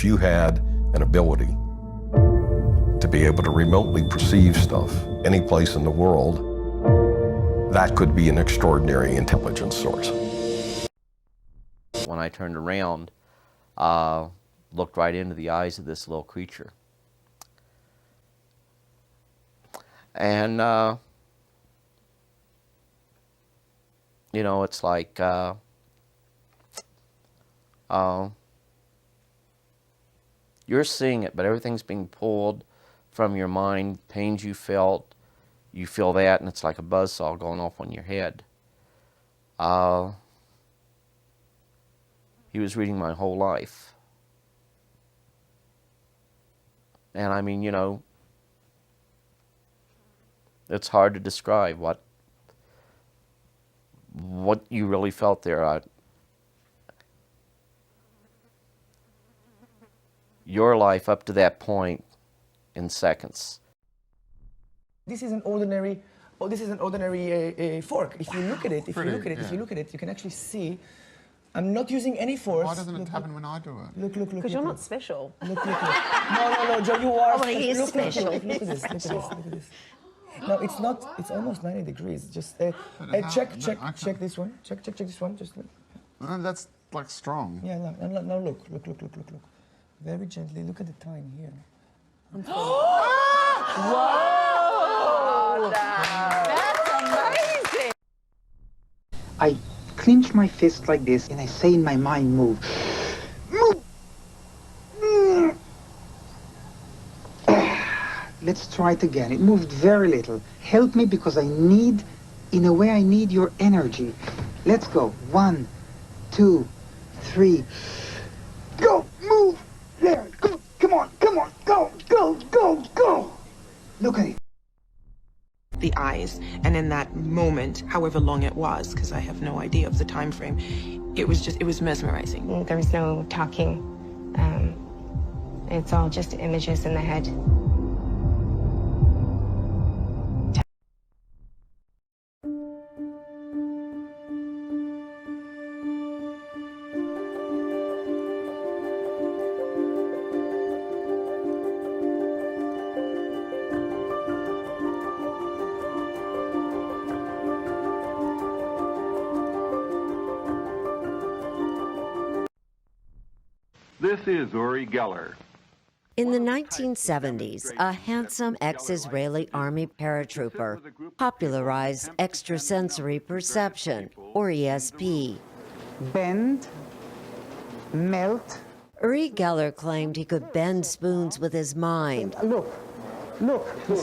If you had an ability to be able to remotely perceive stuff any place in the world, that could be an extraordinary intelligence source. When I turned around, looked right into the eyes of this little creature. And, you know, it's like, you're seeing it, but everything's being pulled from your mind. Pains you felt, you feel that, and it's like a buzzsaw going off on your head. He was reading my whole life. And I mean, you know, it's hard to describe what you really felt there. Your life up to that point in seconds. This is an ordinary, fork. If you look at it, if you look at it, you can actually see. I'm not using any force. Why doesn't it happen when I do it? Look. Because you're not special. Look. No, Joe, you are. Oh, he is special. Look at this. No, it's not. It's almost 90 degrees. Just check this one. Check this one. Just look. That's like strong. Yeah, no, look. Very gently. Look at the time here. Whoa! That's amazing! I clench my fist like this and I say in my mind, move. Move! Let's try it again. It moved very little. Help me because I need your energy. Let's go. 1, 2, 3. Go! Move! There! Go! Come on! Go! Look at it. The eyes, and in that moment, however long it was, because I have no idea of the time frame, it was mesmerizing. There was no talking. It's all just images in the head. This is Uri Geller. In the 1970s, a handsome ex-Israeli army paratrooper popularized extrasensory perception, or ESP. Bend, melt. Uri Geller claimed he could bend spoons with his mind. Look, you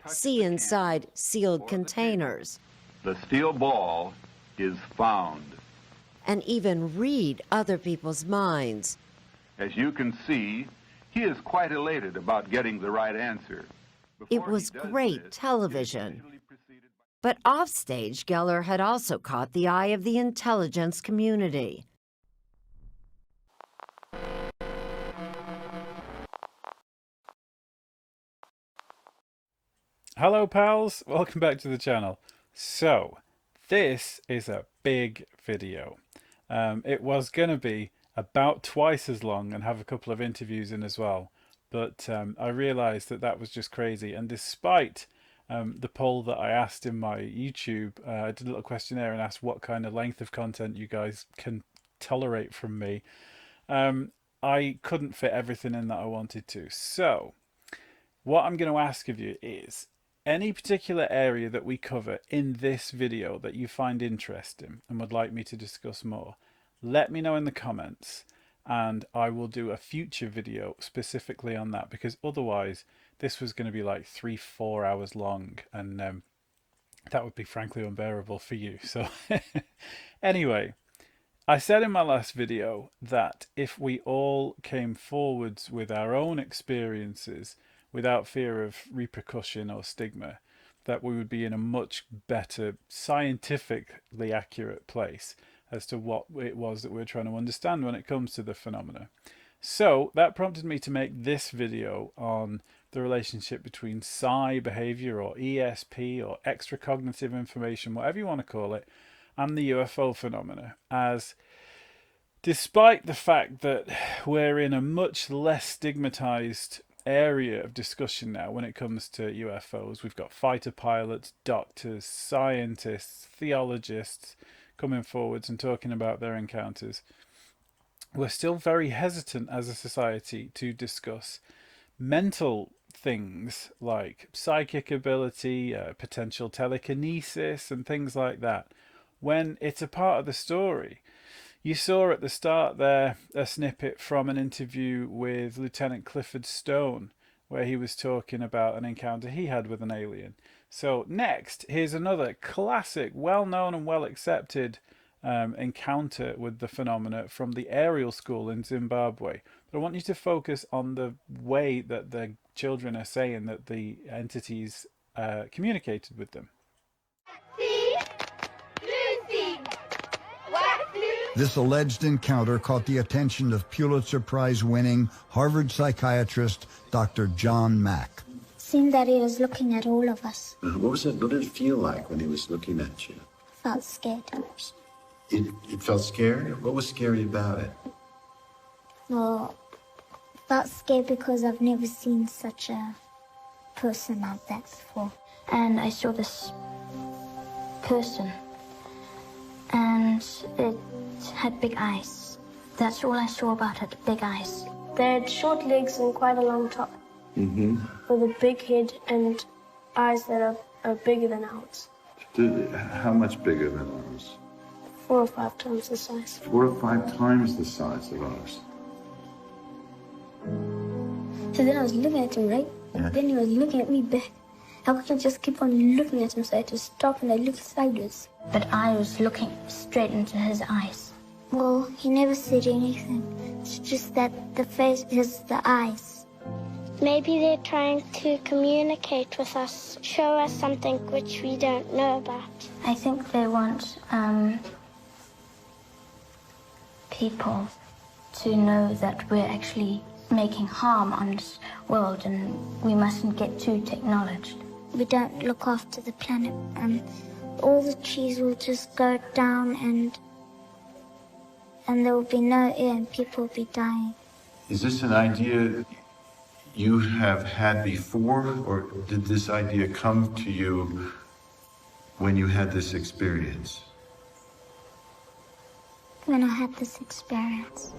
See inside sealed containers. The steel ball is found. And even read other people's minds. As you can see, he is quite elated about getting the right answer. It was great television. But offstage, Geller had also caught the eye of the intelligence community. Hello pals, welcome back to the channel. So, this is a big video. It was going to be about twice as long and have a couple of interviews in as well, but I realized that was just crazy. And despite the poll that I asked in my YouTube, I did a little questionnaire and asked what kind of length of content you guys can tolerate from me. I couldn't fit everything in that I wanted to. So what I'm going to ask of you is any particular area that we cover in this video that you find interesting and would like me to discuss more, let me know in the comments and I will do a future video specifically on that, because otherwise this was going to be like 3-4 hours long and that would be frankly unbearable for you. So anyway, I said in my last video that if we all came forwards with our own experiences without fear of repercussion or stigma, that we would be in a much better scientifically accurate place as to what it was that we're trying to understand when it comes to the phenomena. So that prompted me to make this video on the relationship between psi behavior, or ESP, or extracognitive information, whatever you want to call it, and the UFO phenomena, as Despite the fact that we're in a much less stigmatized area of discussion now when it comes to UFOs, we've got fighter pilots, doctors, scientists, theologists coming forwards and talking about their encounters, we're still very hesitant as a society to discuss mental things like psychic ability, potential telekinesis and things like that, when it's a part of the story. You saw at the start there a snippet from an interview with Lieutenant Clifford Stone, where he was talking about an encounter he had with an alien. So next, here's another classic, well-known and well-accepted encounter with the phenomena from the Aerial School in Zimbabwe. But I want you to focus on the way that the children are saying that the entities communicated with them. This alleged encounter caught the attention of Pulitzer Prize-winning Harvard psychiatrist Dr. John Mack. Seemed that he was looking at all of us. What did it feel like when he was looking at you? Felt scared. It felt scared? What was scary about it? Well, felt scared because I've never seen such a person like that before. And I saw this person, and it had big eyes. That's all I saw about it, big eyes. They had short legs and quite a long top. Mm-hmm. With a big head and eyes that are bigger than ours. How much bigger than ours? 4 or 5 times the size. 4 or 5 times the size of ours. So then I was looking at him, right? Yeah. Then he was looking at me back. I couldn't just keep on looking at him, so I had to stop and I looked sideways. But I was looking straight into his eyes. Well, he never said anything. It's just that the face is the eyes. Maybe they're trying to communicate with us, show us something which we don't know about. I think they want people to know that we're actually making harm on this world and we mustn't get too technologized. We don't look after the planet, and all the trees will just go down and there will be no air and people will be dying. Is this an idea you have had before, or did this idea come to you when you had this experience? When I had this experience.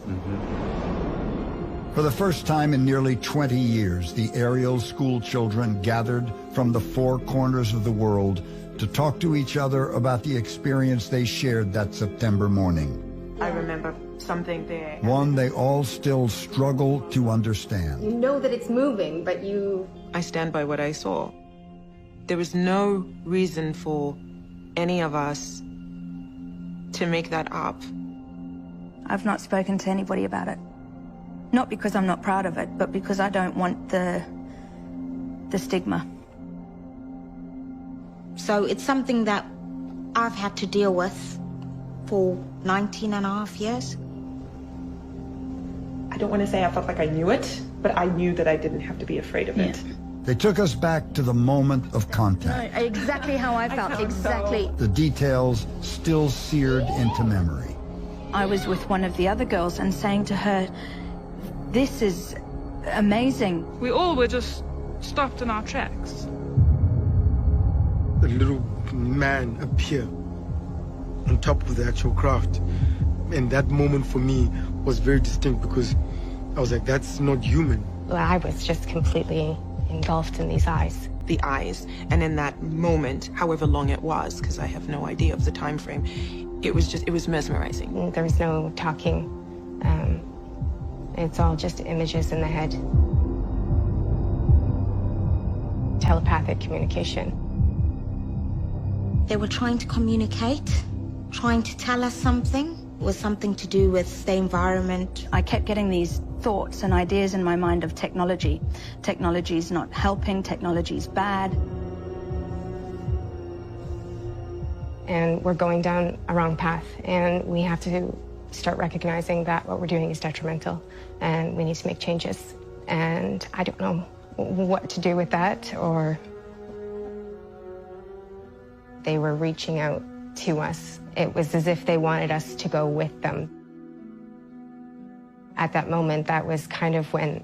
For the first time in nearly 20 years, the Aerial School children gathered from the 4 corners of the world to talk to each other about the experience they shared that September morning. I remember something there. One they all still struggle to understand. You know that it's moving, but you... I stand by what I saw. There was no reason for any of us to make that up. I've not spoken to anybody about it. Not because I'm not proud of it, but because I don't want the stigma. So it's something that I've had to deal with for 19 and a half years. I don't want to say I felt like I knew it, but I knew that I didn't have to be afraid of it. They took us back to the moment of contact. No, exactly how I felt, exactly. The details still seared into memory. I was with one of the other girls and saying to her, "This is amazing." We all were just stopped in our tracks. A little man appeared on top of the actual craft. And that moment for me was very distinct because I was like, that's not human. Well, I was just completely engulfed in these eyes. The eyes, and in that moment, however long it was, because I have no idea of the time frame, it was mesmerizing. There was no talking. It's all just images in the head. Telepathic communication. They were trying to communicate, trying to tell us something. It was something to do with the environment. I kept getting these thoughts and ideas in my mind of technology. Technology's not helping, technology's bad. And we're going down a wrong path, and we have to start recognizing that what we're doing is detrimental, and we need to make changes. And I don't know what to do with that, or they were reaching out to us. It was as if they wanted us to go with them. At that moment, that was kind of when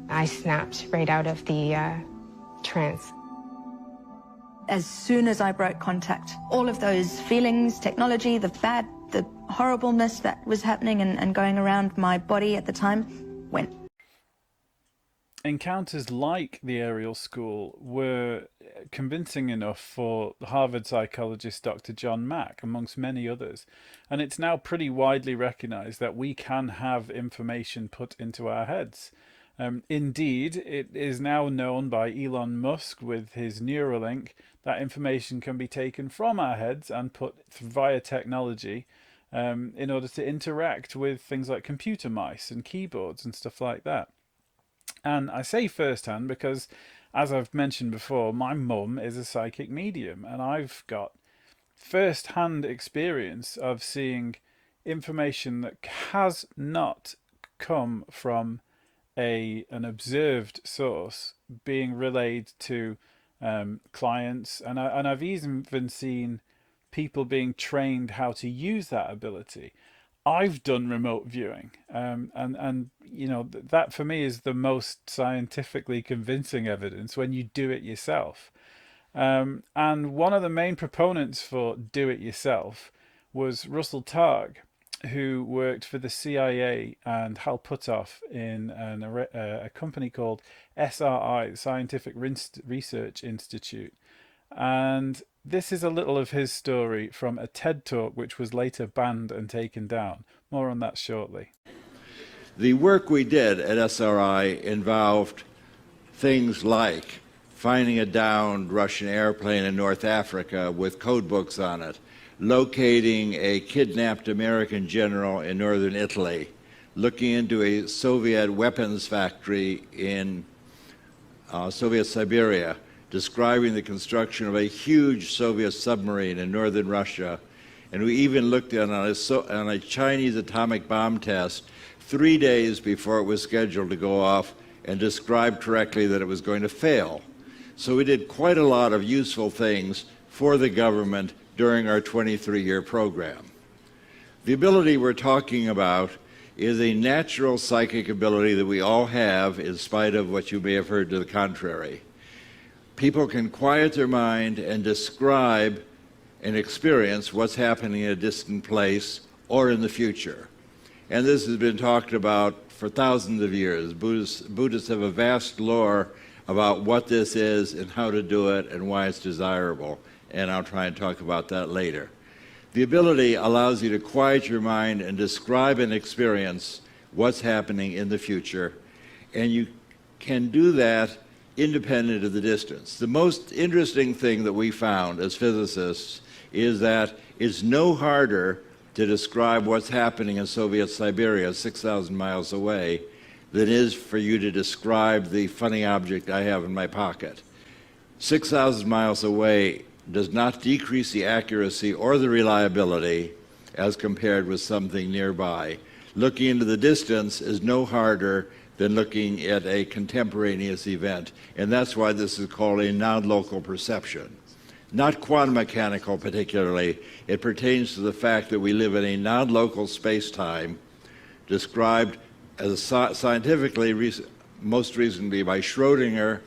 I snapped right out of the trance. As soon as I broke contact, all of those feelings, technology, the bad, the horribleness that was happening and going around my body at the time went. Encounters like the aerial school were convincing enough for Harvard psychologist Dr. John Mack, amongst many others. And it's now pretty widely recognized that we can have information put into our heads. Indeed, it is now known by Elon Musk with his Neuralink that information can be taken from our heads and put via technology in order to interact with things like computer mice and keyboards and stuff like that. And I say firsthand because, as I've mentioned before, my mum is a psychic medium, and I've got first-hand experience of seeing information that has not come from an observed source being relayed to clients, and I've even seen people being trained how to use that ability. I've done remote viewing, and you know, that for me is the most scientifically convincing evidence when you do it yourself. And one of the main proponents for do it yourself was Russell Targ, who worked for the CIA and Hal Puthoff in a company called SRI, Scientific Research Institute. And this is a little of his story from a TED Talk which was later banned and taken down. More on that shortly. The work we did at SRI involved things like finding a downed Russian airplane in North Africa with code books on it, locating a kidnapped American general in northern Italy, looking into a Soviet weapons factory in Soviet Siberia, describing the construction of a huge Soviet submarine in northern Russia. And we even looked at on a Chinese atomic bomb test 3 days before it was scheduled to go off, and described correctly that it was going to fail. So we did quite a lot of useful things for the government during our 23-year program. The ability we're talking about is a natural psychic ability that we all have, in spite of what you may have heard to the contrary. People can quiet their mind and describe and experience what's happening in a distant place or in the future. And this has been talked about for thousands of years. Buddhists have a vast lore about what this is and how to do it and why it's desirable. And I'll try and talk about that later. The ability allows you to quiet your mind and describe and experience what's happening in the future. And you can do that independent of the distance. The most interesting thing that we found as physicists is that it's no harder to describe what's happening in Soviet Siberia 6,000 miles away than it is for you to describe the funny object I have in my pocket. 6,000 miles away does not decrease the accuracy or the reliability as compared with something nearby. Looking into the distance is no harder than looking at a contemporaneous event, and that's why this is called a non-local perception. Not quantum mechanical particularly. It pertains to the fact that we live in a non-local space-time described as scientifically most recently by Schrödinger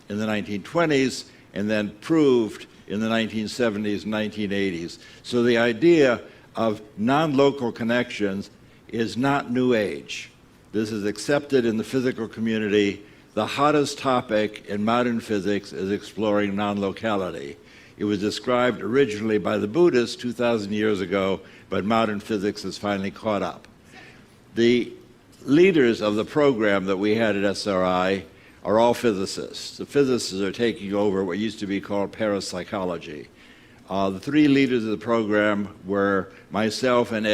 in the 1920s and then proved in the 1970s and 1980s. So the idea of non-local connections is not New Age. This is accepted in the physical community. The hottest topic in modern physics is exploring non-locality. It was described originally by the Buddhists 2,000 years ago, but modern physics has finally caught up. The leaders of the program that we had at SRI are all physicists. The physicists are taking over what used to be called parapsychology. The three leaders of the program were myself and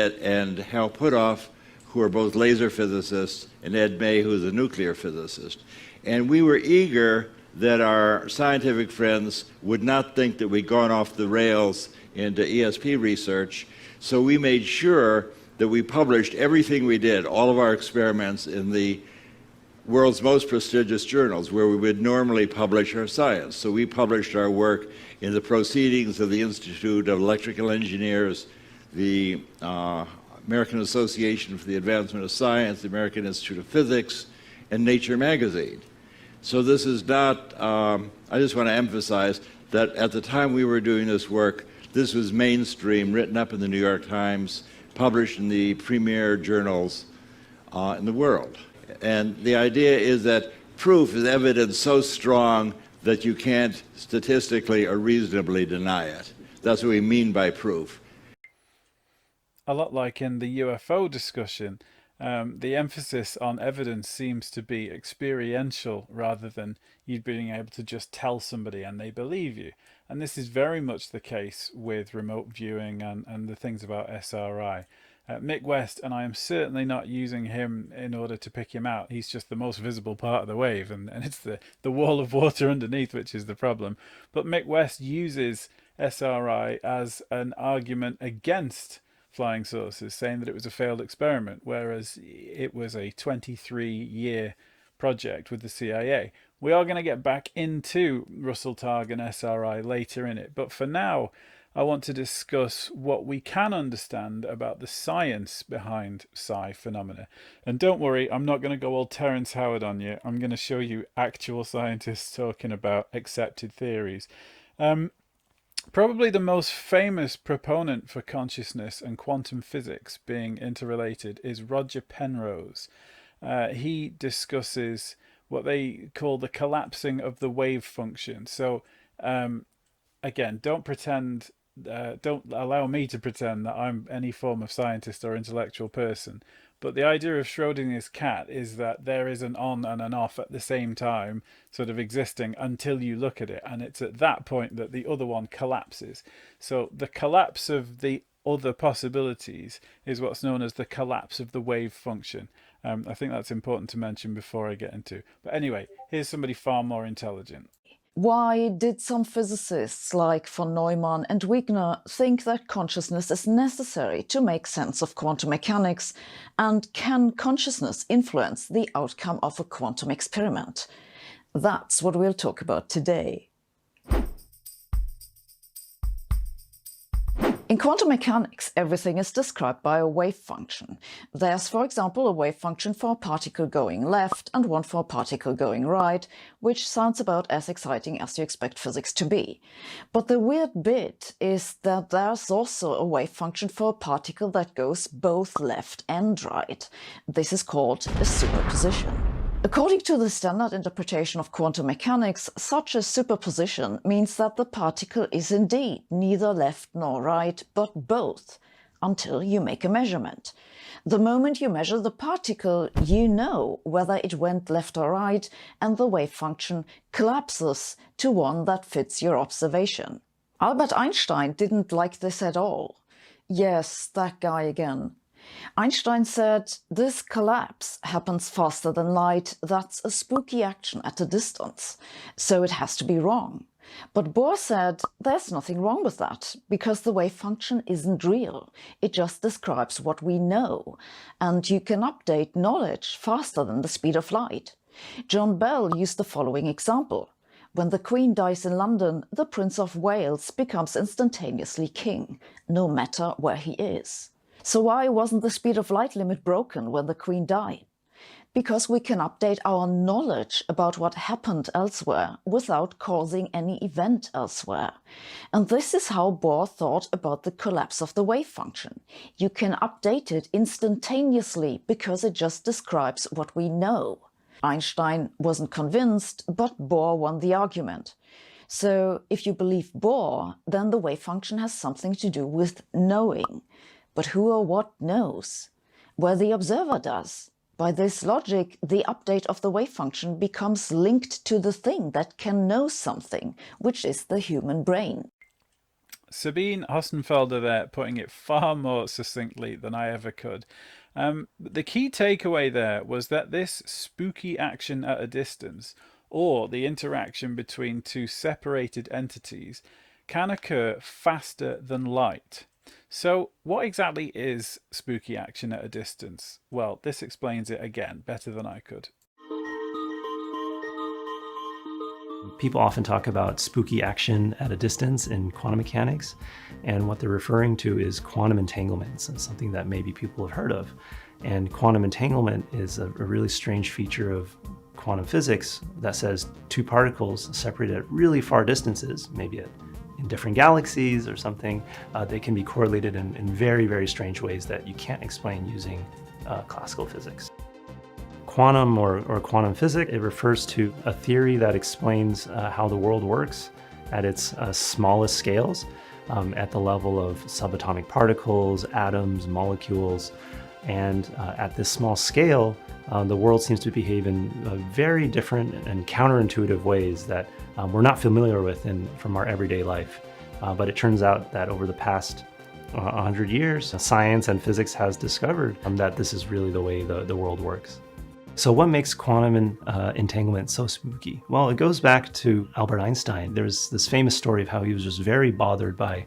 Hal Puthoff, who are both laser physicists, and Ed May, who is a nuclear physicist. And we were eager that our scientific friends would not think that we'd gone off the rails into ESP research, so we made sure that we published everything we did, all of our experiments, in the world's most prestigious journals where we would normally publish our science. So we published our work in the Proceedings of the Institute of Electrical Engineers, the American Association for the Advancement of Science, the American Institute of Physics, and Nature magazine. So this is not, I just want to emphasize that at the time we were doing this work, this was mainstream, written up in the New York Times, published in the premier journals in the world. And the idea is that proof is evidence so strong that you can't statistically or reasonably deny it. That's what we mean by proof. A lot like in the UFO discussion, the emphasis on evidence seems to be experiential rather than you being able to just tell somebody and they believe you. And this is very much the case with remote viewing and the things about SRI. Mick West, and I am certainly not using him in order to pick him out. He's just the most visible part of the wave, and it's the wall of water underneath which is the problem. But Mick West uses SRI as an argument against flying saucers, saying that it was a failed experiment, whereas it was a 23-year project with the CIA. We are going to get back into Russell Targ and SRI later in it, but for now I want to discuss what we can understand about the science behind psi phenomena. And don't worry, I'm not going to go all Terence Howard on you. I'm going to show you actual scientists talking about accepted theories. Probably the most famous proponent for consciousness and quantum physics being interrelated is Roger Penrose. He discusses what they call the collapsing of the wave function. So again, don't allow me to pretend that I'm any form of scientist or intellectual person. But the idea of Schrodinger's cat is that there is an on and an off at the same time sort of existing until you look at it. And it's at that point that the other one collapses. So the collapse of the other possibilities is what's known as the collapse of the wave function. I think that's important to mention before I get into. But anyway, here's somebody far more intelligent. Why did some physicists like von Neumann and Wigner think that consciousness is necessary to make sense of quantum mechanics? And can consciousness influence the outcome of a quantum experiment? That's what we'll talk about today. In quantum mechanics, everything is described by a wave function. There's, for example, a wave function for a particle going left and one for a particle going right, which sounds about as exciting as you expect physics to be. But the weird bit is that there's also a wave function for a particle that goes both left and right. This is called a superposition. According to the standard interpretation of quantum mechanics, such a superposition means that the particle is indeed neither left nor right, but both, until you make a measurement. The moment you measure the particle, you know whether it went left or right, and the wave function collapses to one that fits your observation. Albert Einstein didn't like this at all. Yes, that guy again. Einstein said, "This collapse happens faster than light. That's a spooky action at a distance, so it has to be wrong." But Bohr said, "There's nothing wrong with that, because the wave function isn't real. It just describes what we know, and you can update knowledge faster than the speed of light." John Bell used the following example. When the Queen dies in London, the Prince of Wales becomes instantaneously king, no matter where he is. So why wasn't the speed of light limit broken when the Queen died? Because we can update our knowledge about what happened elsewhere without causing any event elsewhere. And this is how Bohr thought about the collapse of the wave function. You can update it instantaneously because it just describes what we know. Einstein wasn't convinced, but Bohr won the argument. So if you believe Bohr, then the wave function has something to do with knowing. But who or what knows? Well, the observer does. By this logic, the update of the wave function becomes linked to the thing that can know something, which is the human brain. Sabine Hossenfelder there, putting it far more succinctly than I ever could. The key takeaway there was that this spooky action at a distance, or the interaction between two separated entities, can occur faster than light. So what exactly is spooky action at a distance? Well, this explains it again better than I could. People often talk about spooky action at a distance in quantum mechanics, and what they're referring to is quantum entanglements, and something that maybe people have heard of. And quantum entanglement is a really strange feature of quantum physics that says two particles separated at really far distances, maybe in different galaxies or something, they can be correlated in very, very strange ways that you can't explain using classical physics. Quantum or quantum physics, it refers to a theory that explains how the world works at its smallest scales, at the level of subatomic particles, atoms, molecules. And at this small scale, the world seems to behave in very different and counterintuitive ways that we're not familiar with from our everyday life. But it turns out that over the past 100 years, science and physics has discovered that this is really the way the world works. So what makes quantum entanglement so spooky? Well, it goes back to Albert Einstein. There's this famous story of how he was just very bothered by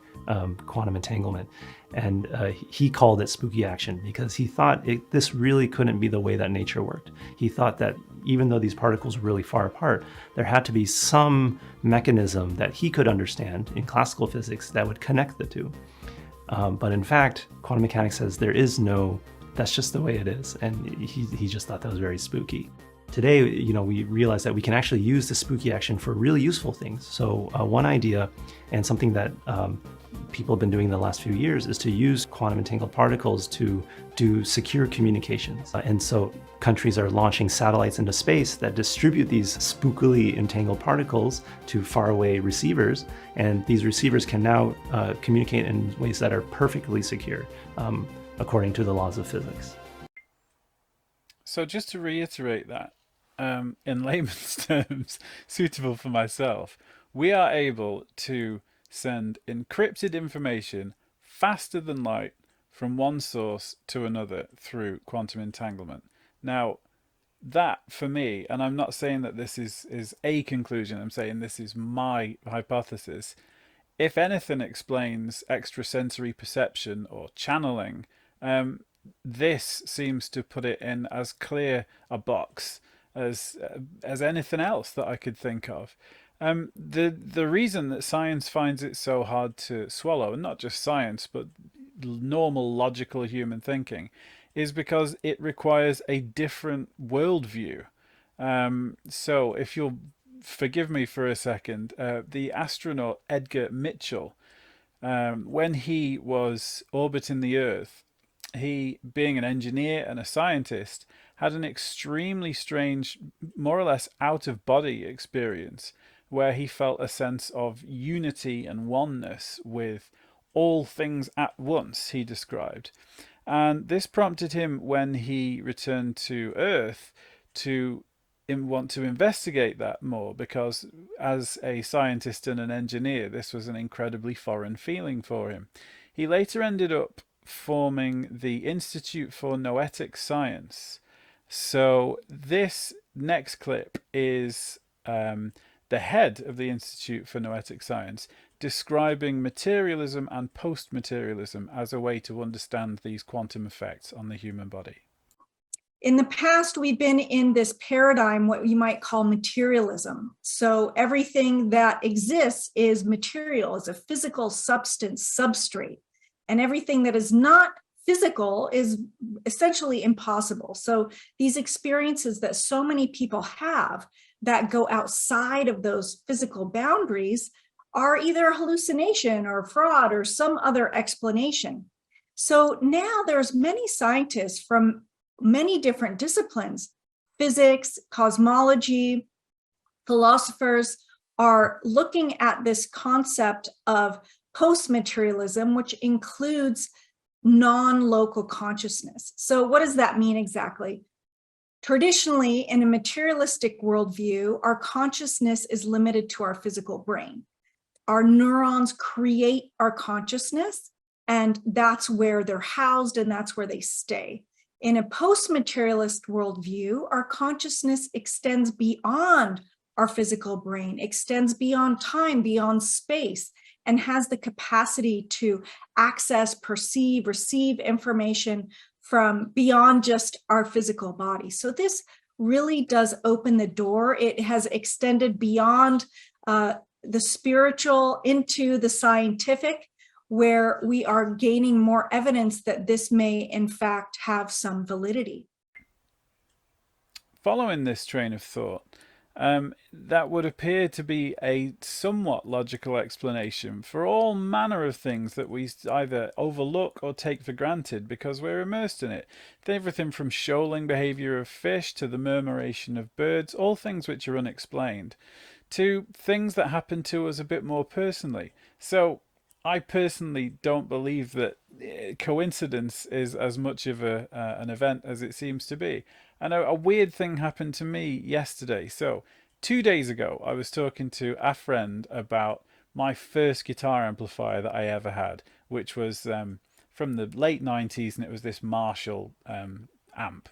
quantum entanglement. And he called it spooky action because he thought this really couldn't be the way that nature worked. He thought that even though these particles were really far apart, there had to be some mechanism that he could understand in classical physics that would connect the two. But in fact, quantum mechanics says there is no, that's just the way it is. And he just thought that was very spooky. Today, we realize that we can actually use the spooky action for really useful things. So one idea, and something that people have been doing in the last few years, is to use quantum entangled particles to do secure communications. And so countries are launching satellites into space that distribute these spookily entangled particles to faraway receivers. And these receivers can now communicate in ways that are perfectly secure, according to the laws of physics. So just to reiterate that, in layman's terms, suitable for myself, we are able to send encrypted information faster than light from one source to another through quantum entanglement. Now, that for me, and I'm not saying that this is a conclusion, I'm saying this is my hypothesis, if anything explains extrasensory perception or channeling, this seems to put it in as clear a box as anything else that I could think of. The reason that science finds it so hard to swallow, and not just science, but normal logical human thinking, is because it requires a different worldview. So if you'll forgive me for a second, the astronaut Edgar Mitchell, when he was orbiting the Earth, he, being an engineer and a scientist, had an extremely strange, more or less out-of-body experience where he felt a sense of unity and oneness with all things at once, he described. And this prompted him, when he returned to Earth, to want to investigate that more, because as a scientist and an engineer, this was an incredibly foreign feeling for him. He later ended up forming the Institute for Noetic Science. So this next clip is the head of the Institute for Noetic Science describing materialism and post-materialism as a way to understand these quantum effects on the human body. In the past, we've been in this paradigm, what you might call materialism. So everything that exists is material, is a physical substance, substrate. And everything that is not physical is essentially impossible. So these experiences that so many people have that go outside of those physical boundaries are either a hallucination or fraud or some other explanation. So now there's many scientists from many different disciplines, physics, cosmology, philosophers are looking at this concept of post-materialism, which includes non-local consciousness. So what does that mean exactly? Traditionally, in a materialistic worldview, our consciousness is limited to our physical brain. Our neurons create our consciousness, and that's where they're housed and that's where they stay. In a post-materialist worldview, our consciousness extends beyond our physical brain, extends beyond time, beyond space, and has the capacity to access, perceive, receive information from beyond just our physical body. So this really does open the door. It has extended beyond the spiritual into the scientific, where we are gaining more evidence that this may in fact have some validity. Following this train of thought, that would appear to be a somewhat logical explanation for all manner of things that we either overlook or take for granted because we're immersed in it. Everything from shoaling behavior of fish to the murmuration of birds, all things which are unexplained, to things that happen to us a bit more personally. So I personally don't believe that coincidence is as much of an event as it seems to be. And a weird thing happened to me yesterday. So 2 days ago, I was talking to a friend about my first guitar amplifier that I ever had, which was from the late 90s, and it was this Marshall amp.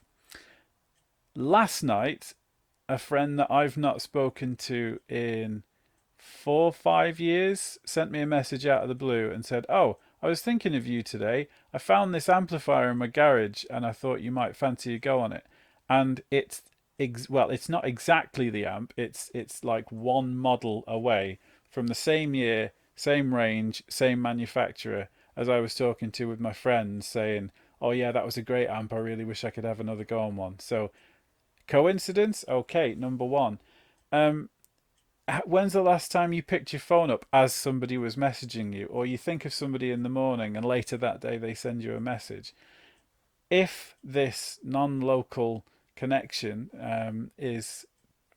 Last night, a friend that I've not spoken to in 4 or 5 years sent me a message out of the blue and said, "Oh, I was thinking of you today. I found this amplifier in my garage and I thought you might fancy a go on it." And it's not exactly the amp. It's like one model away from the same year, same range, same manufacturer as I was talking to with my friends, saying, "Oh yeah, that was a great amp. I really wish I could have another go on one." So coincidence? Okay, number one. When's the last time you picked your phone up as somebody was messaging you, or you think of somebody in the morning and later that day they send you a message? If this non-local connection is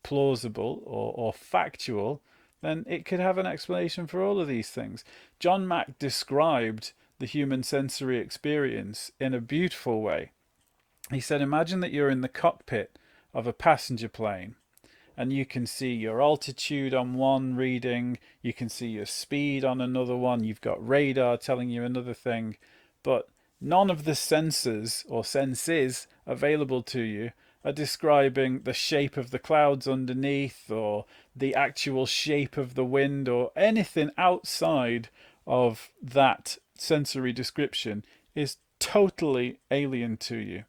plausible or factual, then it could have an explanation for all of these things. John Mack described the human sensory experience in a beautiful way. He said, imagine that you're in the cockpit of a passenger plane, and you can see your altitude on one reading, you can see your speed on another one, you've got radar telling you another thing, but none of the sensors or senses available to you are describing the shape of the clouds underneath or the actual shape of the wind or anything outside of that sensory description is totally alien to you.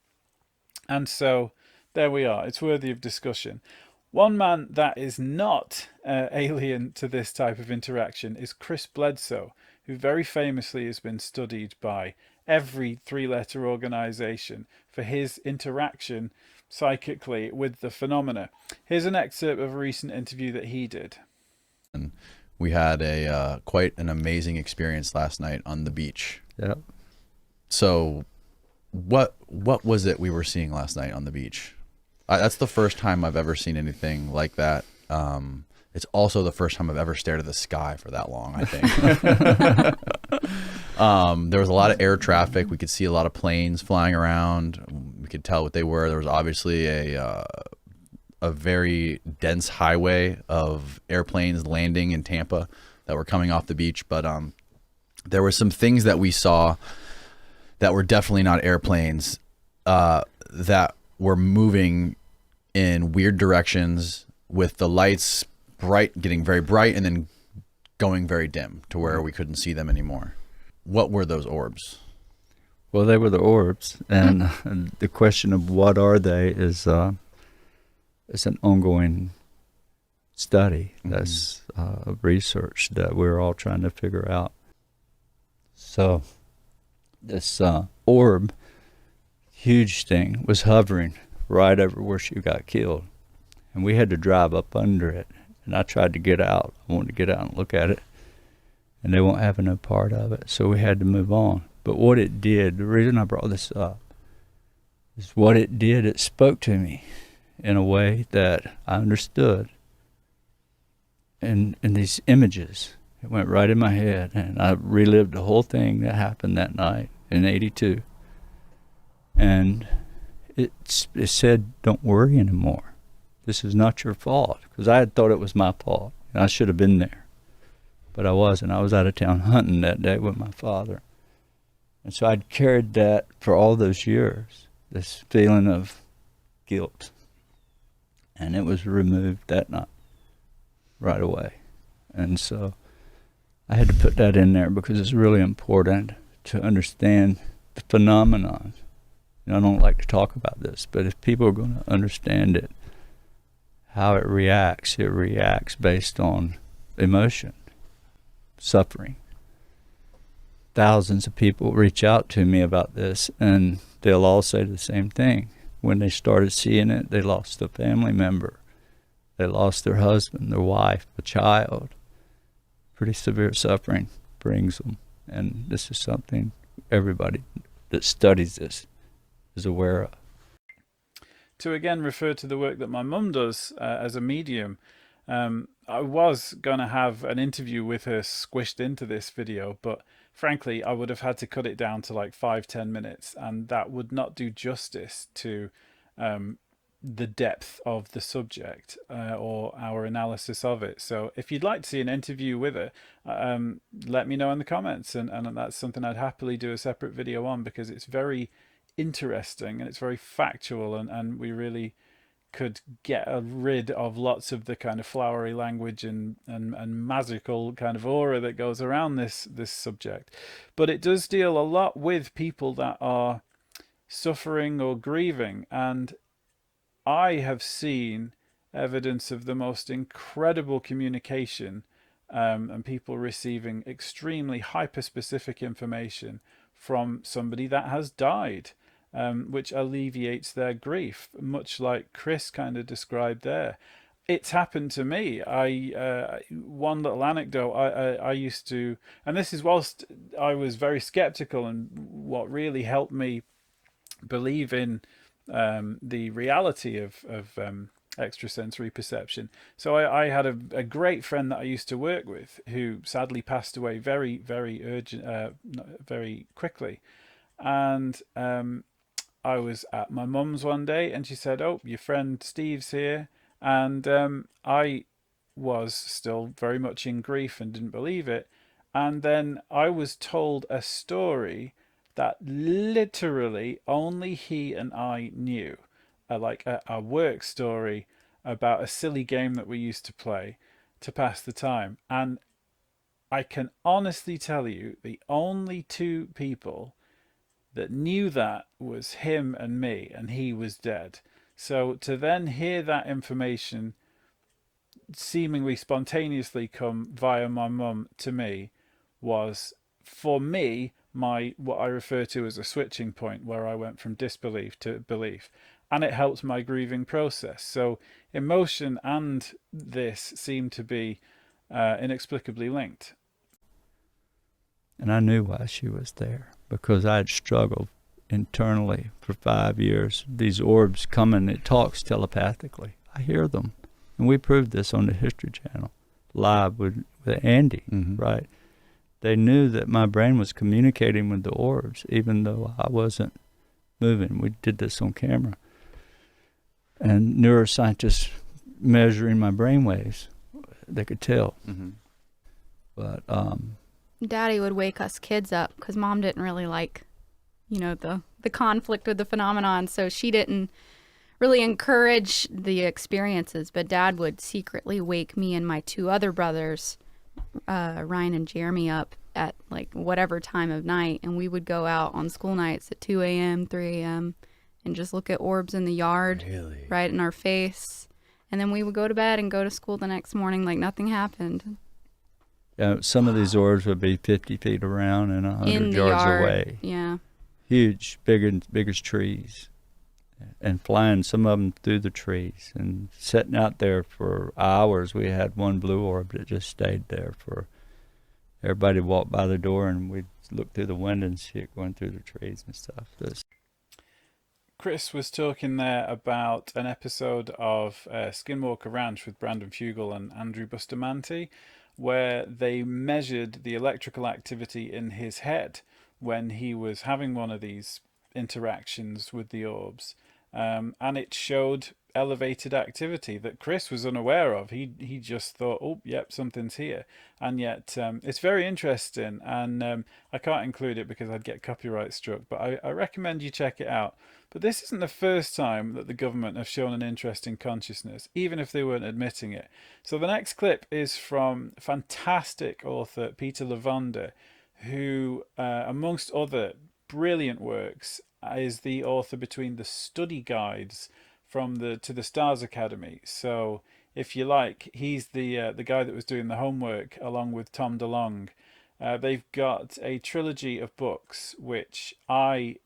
And so there we are. It's worthy of discussion. One man that is not alien to this type of interaction is Chris Bledsoe, who very famously has been studied by every three-letter organization for his interaction psychically with the phenomena. Here's an excerpt of a recent interview that he did. We had a quite an amazing experience last night on the beach. Yeah. So what was it we were seeing last night on the beach? That's the first time I've ever seen anything like that. It's also the first time I've ever stared at the sky for that long, I think. There was a lot of air traffic. We could see a lot of planes flying around. We could tell what they were. There was obviously a very dense highway of airplanes landing in Tampa that were coming off the beach. But there were some things that we saw that were definitely not airplanes that were moving in weird directions with the lights getting very bright and then going very dim to where we couldn't see them anymore. What were those orbs? Well, they were the orbs, and the question of what are they is an ongoing study. That's research that we're all trying to figure out. So this orb, huge thing, was hovering right over where she got killed, and we had to drive up under it. And I tried to get out. I wanted to get out and look at it, and they won't have no part of it, so we had to move on. But what it did, the reason I brought this up, is what it did, it spoke to me in a way that I understood. And these images, it went right in my head, and I relived the whole thing that happened that night in '82. And it said, don't worry anymore. This is not your fault, because I had thought it was my fault, and I should have been there. But I wasn't. I was out of town hunting that day with my father. And so I'd carried that for all those years, this feeling of guilt. And it was removed that night, right away. And so I had to put that in there because it's really important to understand the phenomenon And I don't like to talk about this, but if people are going to understand it, how it reacts based on emotion, suffering. Thousands of people reach out to me about this, and they'll all say the same thing. When they started seeing it, they lost a family member. They lost their husband, their wife, a child. Pretty severe suffering brings them. And this is something everybody that studies this is aware of. To again refer to the work that my mum does as a medium, I was going to have an interview with her squished into this video, but frankly, I would have had to cut it down to like 5-10 minutes, and that would not do justice to the depth of the subject or our analysis of it. So if you'd like to see an interview with her, let me know in the comments, and that's something I'd happily do a separate video on, because it's very interesting and it's very factual, and we really could get rid of lots of the kind of flowery language and magical kind of aura that goes around this subject. But it does deal a lot with people that are suffering or grieving, and I have seen evidence of the most incredible communication and people receiving extremely hyper-specific information from somebody that has died, which alleviates their grief, much like Chris kind of described there. It's happened to me. One little anecdote, I used to, and this is whilst I was very skeptical, and what really helped me believe in the reality of extrasensory perception. So I had a great friend that I used to work with who sadly passed away very, very very quickly. And I was at my mum's one day, and she said, "Oh, your friend Steve's here." And I was still very much in grief and didn't believe it. And then I was told a story that literally only he and I knew, like a work story about a silly game that we used to play to pass the time. And I can honestly tell you, the only two people that knew that was him and me, and he was dead. So to then hear that information seemingly spontaneously come via my mum to me was, for me, what I refer to as a switching point, where I went from disbelief to belief, and it helped my grieving process. So emotion and this seem to be inexplicably linked. And I knew why she was there, because I had struggled internally for 5 years. These orbs come and it talks telepathically. I hear them. And we proved this on the History Channel, live with Andy, right? They knew that my brain was communicating with the orbs, even though I wasn't moving. We did this on camera. And neuroscientists measuring my brain waves, they could tell. But Daddy would wake us kids up because Mom didn't really like, you know, the conflict with the phenomenon, so she didn't really encourage the experiences. But Dad would secretly wake me and my two other brothers, Ryan and Jeremy, up at like whatever time of night, and we would go out on school nights at 2 a.m., 3 a.m. and just look at orbs in the yard, right in our face. And then we would go to bed and go to school the next morning like nothing happened. Some of these orbs would be 50 feet around and 100 yards away. Yeah. Huge, bigger as trees. And flying some of them through the trees and sitting out there for hours. We had one blue orb that just stayed there for everybody to walk by the door, and we'd look through the window and see it going through the trees and stuff. Chris was talking there about an episode of Skinwalker Ranch with Brandon Fugel and Andrew Bustamante, where they measured the electrical activity in his head when he was having one of these interactions with the orbs. And it showed elevated activity that Chris was unaware of. He just thought, oh, yep, something's here. And yet it's very interesting, and I can't include it because I'd get copyright struck, but I recommend you check it out. But this isn't the first time that the government have shown an interest in consciousness, even if they weren't admitting it. So the next clip is from fantastic author Peter Lavander, who, amongst other brilliant works, is the author between the study guides from the To the Stars Academy. So if you like, he's the guy that was doing the homework along with Tom DeLonge. They've got a trilogy of books which I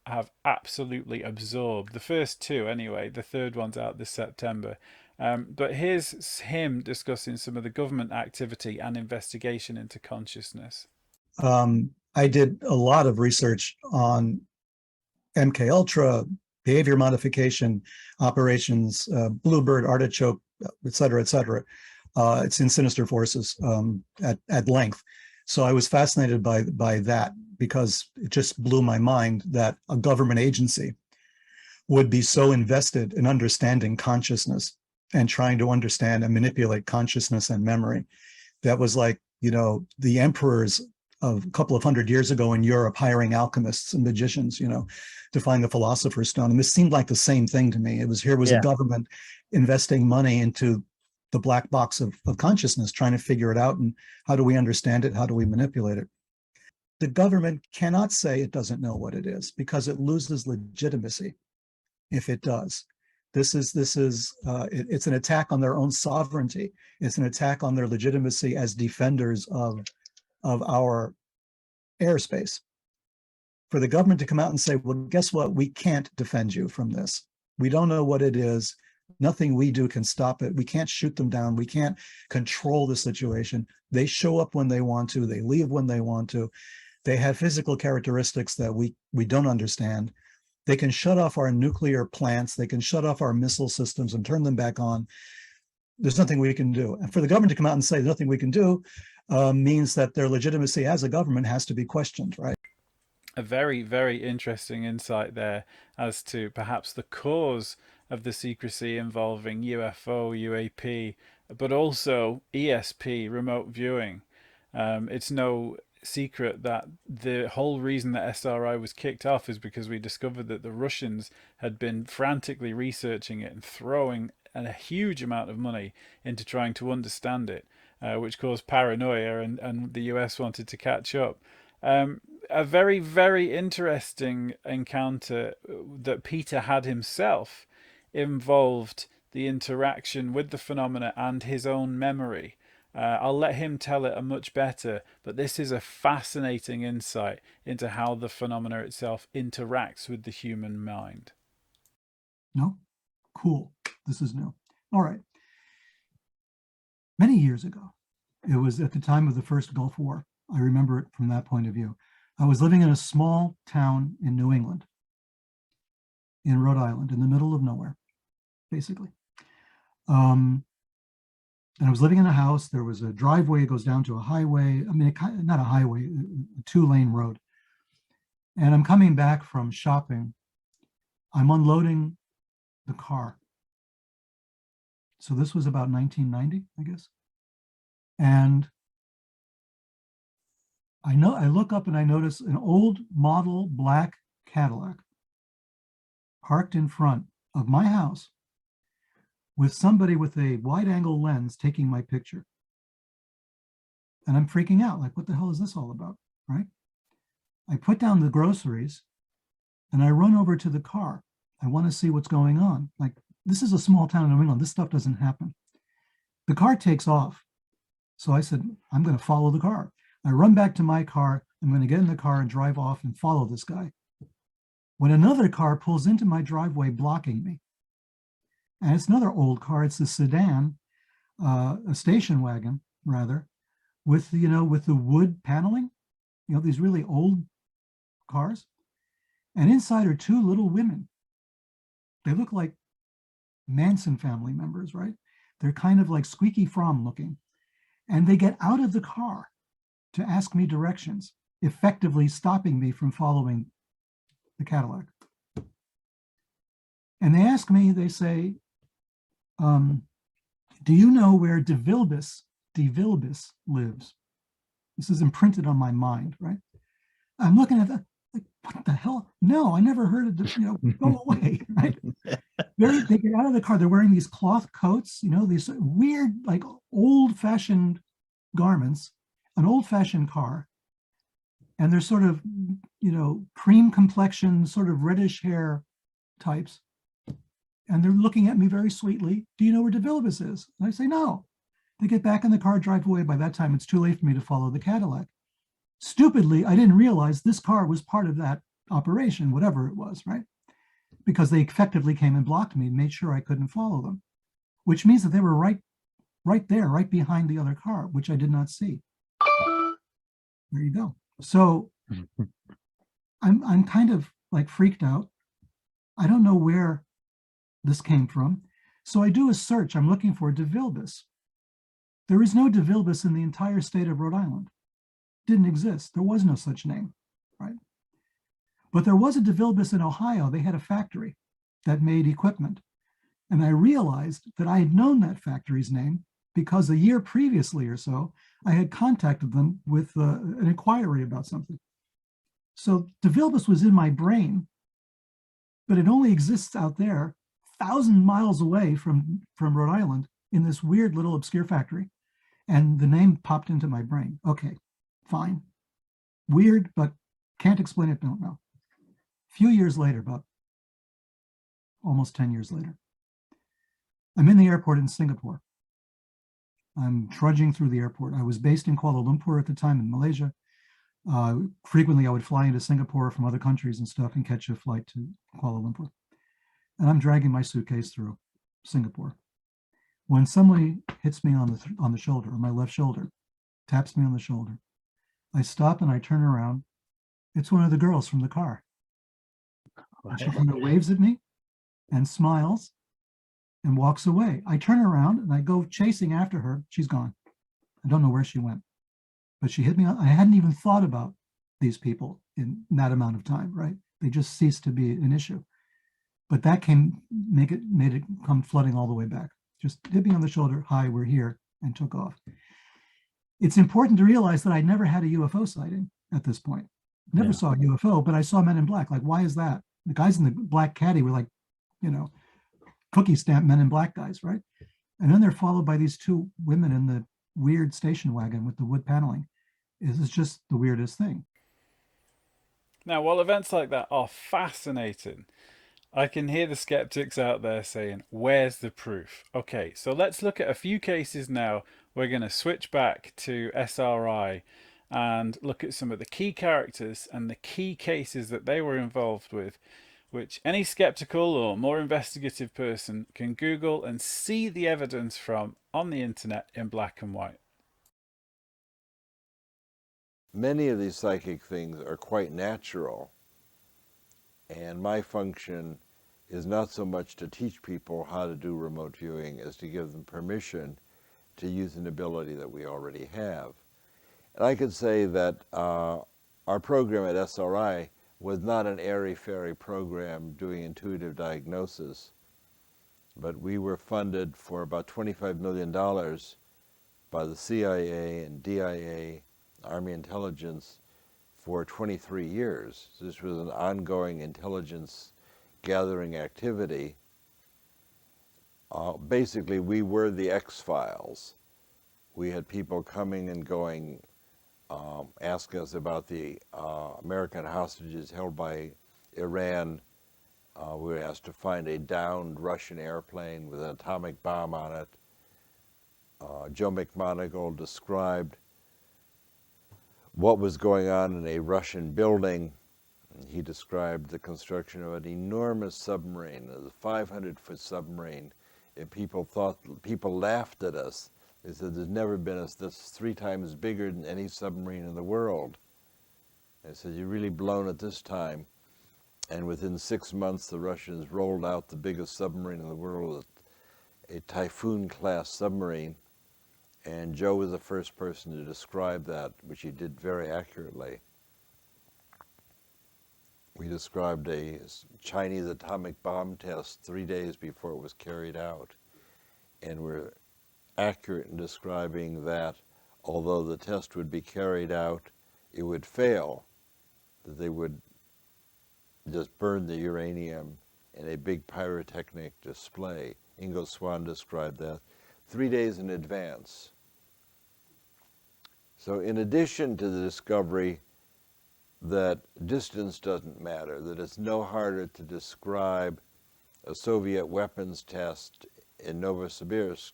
have absolutely absorbed. The first two anyway, the third one's out this September. But here's him discussing some of the government activity and investigation into consciousness. I did a lot of research on MK Ultra, behavior modification operations, Bluebird, Artichoke, et cetera, et cetera. It's in Sinister Forces at length. So I was fascinated by that, because it just blew my mind that a government agency would be so invested in understanding consciousness and trying to understand and manipulate consciousness and memory. That was like, you know, the emperors of a couple of hundred years ago in Europe hiring alchemists and magicians, you know, to find the philosopher's stone. And this seemed like the same thing to me. It was a government investing money into the black box of consciousness, trying to figure it out. And how do we understand it? How do we manipulate it? The government cannot say it doesn't know what it is, because it loses legitimacy if it does. It's an attack on their own sovereignty. It's an attack on their legitimacy as defenders of our airspace. For the government to come out and say, well, guess what? We can't defend you from this. We don't know what it is. Nothing we do can stop it. We can't shoot them down. We can't control the situation. They show up when they want to. They leave when they want to. They have physical characteristics that we don't understand. They can shut off our nuclear plants. They can shut off our missile systems and turn them back on. There's nothing we can do. And for the government to come out and say nothing we can do means that their legitimacy as a government has to be questioned, right? A very, very interesting insight there as to perhaps the cause of the secrecy involving UFO, UAP, but also ESP, remote viewing. It's no secret that the whole reason that SRI was kicked off is because we discovered that the Russians had been frantically researching it and throwing a huge amount of money into trying to understand it, which caused paranoia, and the US wanted to catch up. A very, very interesting encounter that Peter had himself involved the interaction with the phenomena and his own memory. I'll let him tell it much better, but this is a fascinating insight into how the phenomena itself interacts with the human mind. No? Cool. This is new. All right. Many years ago, it was at the time of the first Gulf War. I remember it from that point of view. I was living in a small town in New England, in Rhode Island, in the middle of nowhere, basically. And I was living in a house. There was a driveway that goes down to a highway. I mean, not a highway, a two-lane road. And I'm coming back from shopping. I'm unloading the car. So this was about 1990, I guess. And I look up and I notice an old model black Cadillac parked in front of my house with somebody with a wide angle lens taking my picture. And I'm freaking out, like, what the hell is this all about, right? I put down the groceries and I run over to the car. I want to see what's going on. Like, this is a small town in New England. This stuff doesn't happen. The car takes off. So I said, I'm going to follow the car. I run back to my car. I'm going to get in the car and drive off and follow this guy. When another car pulls into my driveway, blocking me. And it's another old car. It's a sedan, a station wagon, rather, with, you know, with the wood paneling, you know, these really old cars. And inside are two little women. They look like Manson family members, right? They're kind of like Squeaky Fromm looking. And they get out of the car to ask me directions, effectively stopping me from following the Cadillac. And they ask me, they say, do you know where De Vilbius lives? This is imprinted on my mind, right? I'm looking at that, like, what the hell? No, I never heard of it, you know, go away, right? They get out of the car, they're wearing these cloth coats, you know, these weird, like, old-fashioned garments, an old-fashioned car, and they're sort of, cream complexion, sort of reddish hair types. And they're looking at me very sweetly. Do you know where De Villiers is? And I say, no. They get back in the car, drive away. By that time, it's too late for me to follow the Cadillac. Stupidly, I didn't realize this car was part of that operation, whatever it was, right? Because they effectively came and blocked me, made sure I couldn't follow them, which means that they were right there, right behind the other car, which I did not see. There you go. So I'm kind of like freaked out. I don't know where this came from. So I do a search. I'm looking for De Villiers. There is no De Villiers in the entire state of Rhode Island. Didn't exist. There was no such name, right? But there was a De Villiers in Ohio. They had a factory that made equipment. And I realized that I had known that factory's name because a year previously or so, I had contacted them with an inquiry about something. So De Villiers was in my brain, but it only exists out there 1,000 miles away from Rhode Island in this weird little obscure factory. And the name popped into my brain. Okay, fine. Weird, but can't explain it, don't know. A few years later, about almost 10 years later, I'm in the airport in Singapore. I'm trudging through the airport. I was based in Kuala Lumpur at the time in Malaysia. Frequently, I would fly into Singapore from other countries and stuff and catch a flight to Kuala Lumpur. And I'm dragging my suitcase through Singapore. When somebody hits me on the shoulder, on my left shoulder, taps me on the shoulder, I stop and I turn around. It's one of the girls from the car. And she kind of waves at me and smiles and walks away. I turn around and I go chasing after her. She's gone. I don't know where she went, but she hit me. I hadn't even thought about these people in that amount of time, right? They just ceased to be an issue. But that made it come flooding all the way back. Just hit me on the shoulder, hi, we're here, and took off. It's important to realize that I never had a UFO sighting at this point. Never saw a UFO, but I saw Men in Black. Like, why is that? The guys in the black caddy were like, cookie stamp Men in Black guys, right? And then they're followed by these two women in the weird station wagon with the wood paneling. This is just the weirdest thing. Now, while events like that are fascinating, I can hear the skeptics out there saying, where's the proof? Okay, so let's look at a few cases now. We're going to switch back to SRI and look at some of the key characters and the key cases that they were involved with, which any skeptical or more investigative person can Google and see the evidence from on the internet in black and white. Many of these psychic things are quite natural, and my function is not so much to teach people how to do remote viewing as to give them permission to use an ability that we already have. And I could say that our program at SRI was not an airy-fairy program doing intuitive diagnosis, but we were funded for about $25 million by the CIA and DIA, Army Intelligence, for 23 years. So this was an ongoing intelligence gathering activity. Basically, we were the X-Files. We had people coming and going, asking us about the American hostages held by Iran. We were asked to find a downed Russian airplane with an atomic bomb on it. Joe McMoneagle described what was going on in a Russian building. He described the construction of an enormous submarine, a 500-foot submarine, and people laughed at us. They said, there's never been this 3 times bigger than any submarine in the world. They said, you're really blown at this time. And within 6 months, the Russians rolled out the biggest submarine in the world, a Typhoon-class submarine. And Joe was the first person to describe that, which he did very accurately. We described a Chinese atomic bomb test 3 days before it was carried out. And we're accurate in describing that although the test would be carried out, it would fail, that they would just burn the uranium in a big pyrotechnic display. Ingo Swann described that 3 days in advance. So in addition to the discovery that distance doesn't matter, that it's no harder to describe a Soviet weapons test in Novosibirsk,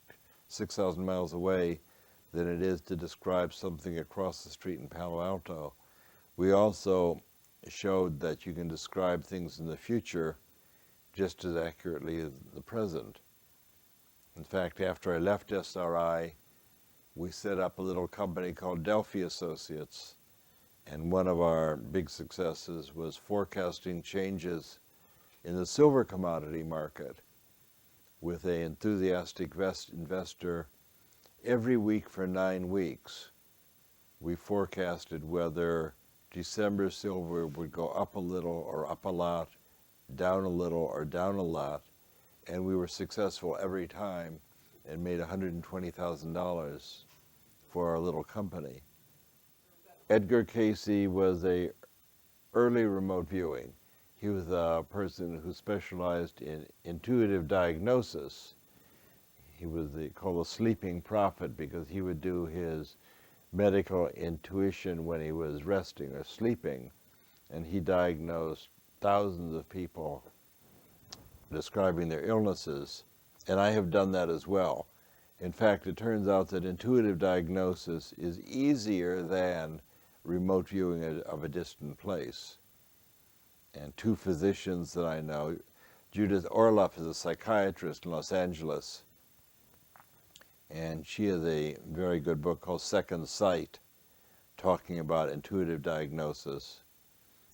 6,000 miles away, than it is to describe something across the street in Palo Alto. We also showed that you can describe things in the future just as accurately as the present. In fact, after I left SRI, we set up a little company called Delphi Associates, and one of our big successes was forecasting changes in the silver commodity market with an enthusiastic investor. Every week for 9 weeks, we forecasted whether December silver would go up a little or up a lot, down a little or down a lot, and we were successful every time and made $120,000 for our little company. Edgar Casey was a early remote viewing. He was a person who specialized in intuitive diagnosis. He was called a sleeping prophet because he would do his medical intuition when he was resting or sleeping, and he diagnosed thousands of people describing their illnesses, and I have done that as well. In fact, it turns out that intuitive diagnosis is easier than remote viewing of a distant place. And 2 physicians that I know, Judith Orloff is a psychiatrist in Los Angeles, and she has a very good book called Second Sight, talking about intuitive diagnosis.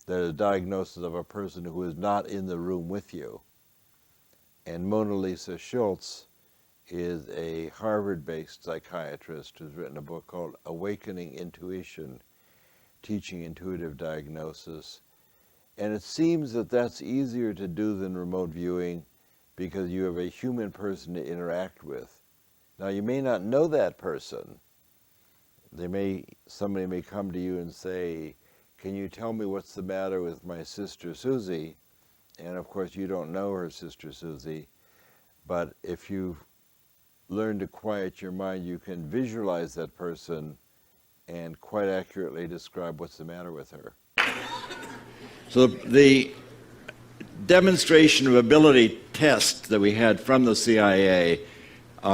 That is a diagnosis of a person who is not in the room with you. And Mona Lisa Schultz is a Harvard-based psychiatrist who's written a book called Awakening Intuition, Teaching Intuitive Diagnosis. And it seems that that's easier to do than remote viewing because you have a human person to interact with. Now, you may not know that person. Somebody may come to you and say, can you tell me what's the matter with my sister Susie? And of course, you don't know her sister Susie. But if you learn to quiet your mind, you can visualize that person and quite accurately describe what's the matter with her. So the demonstration of ability test that we had from the CIA,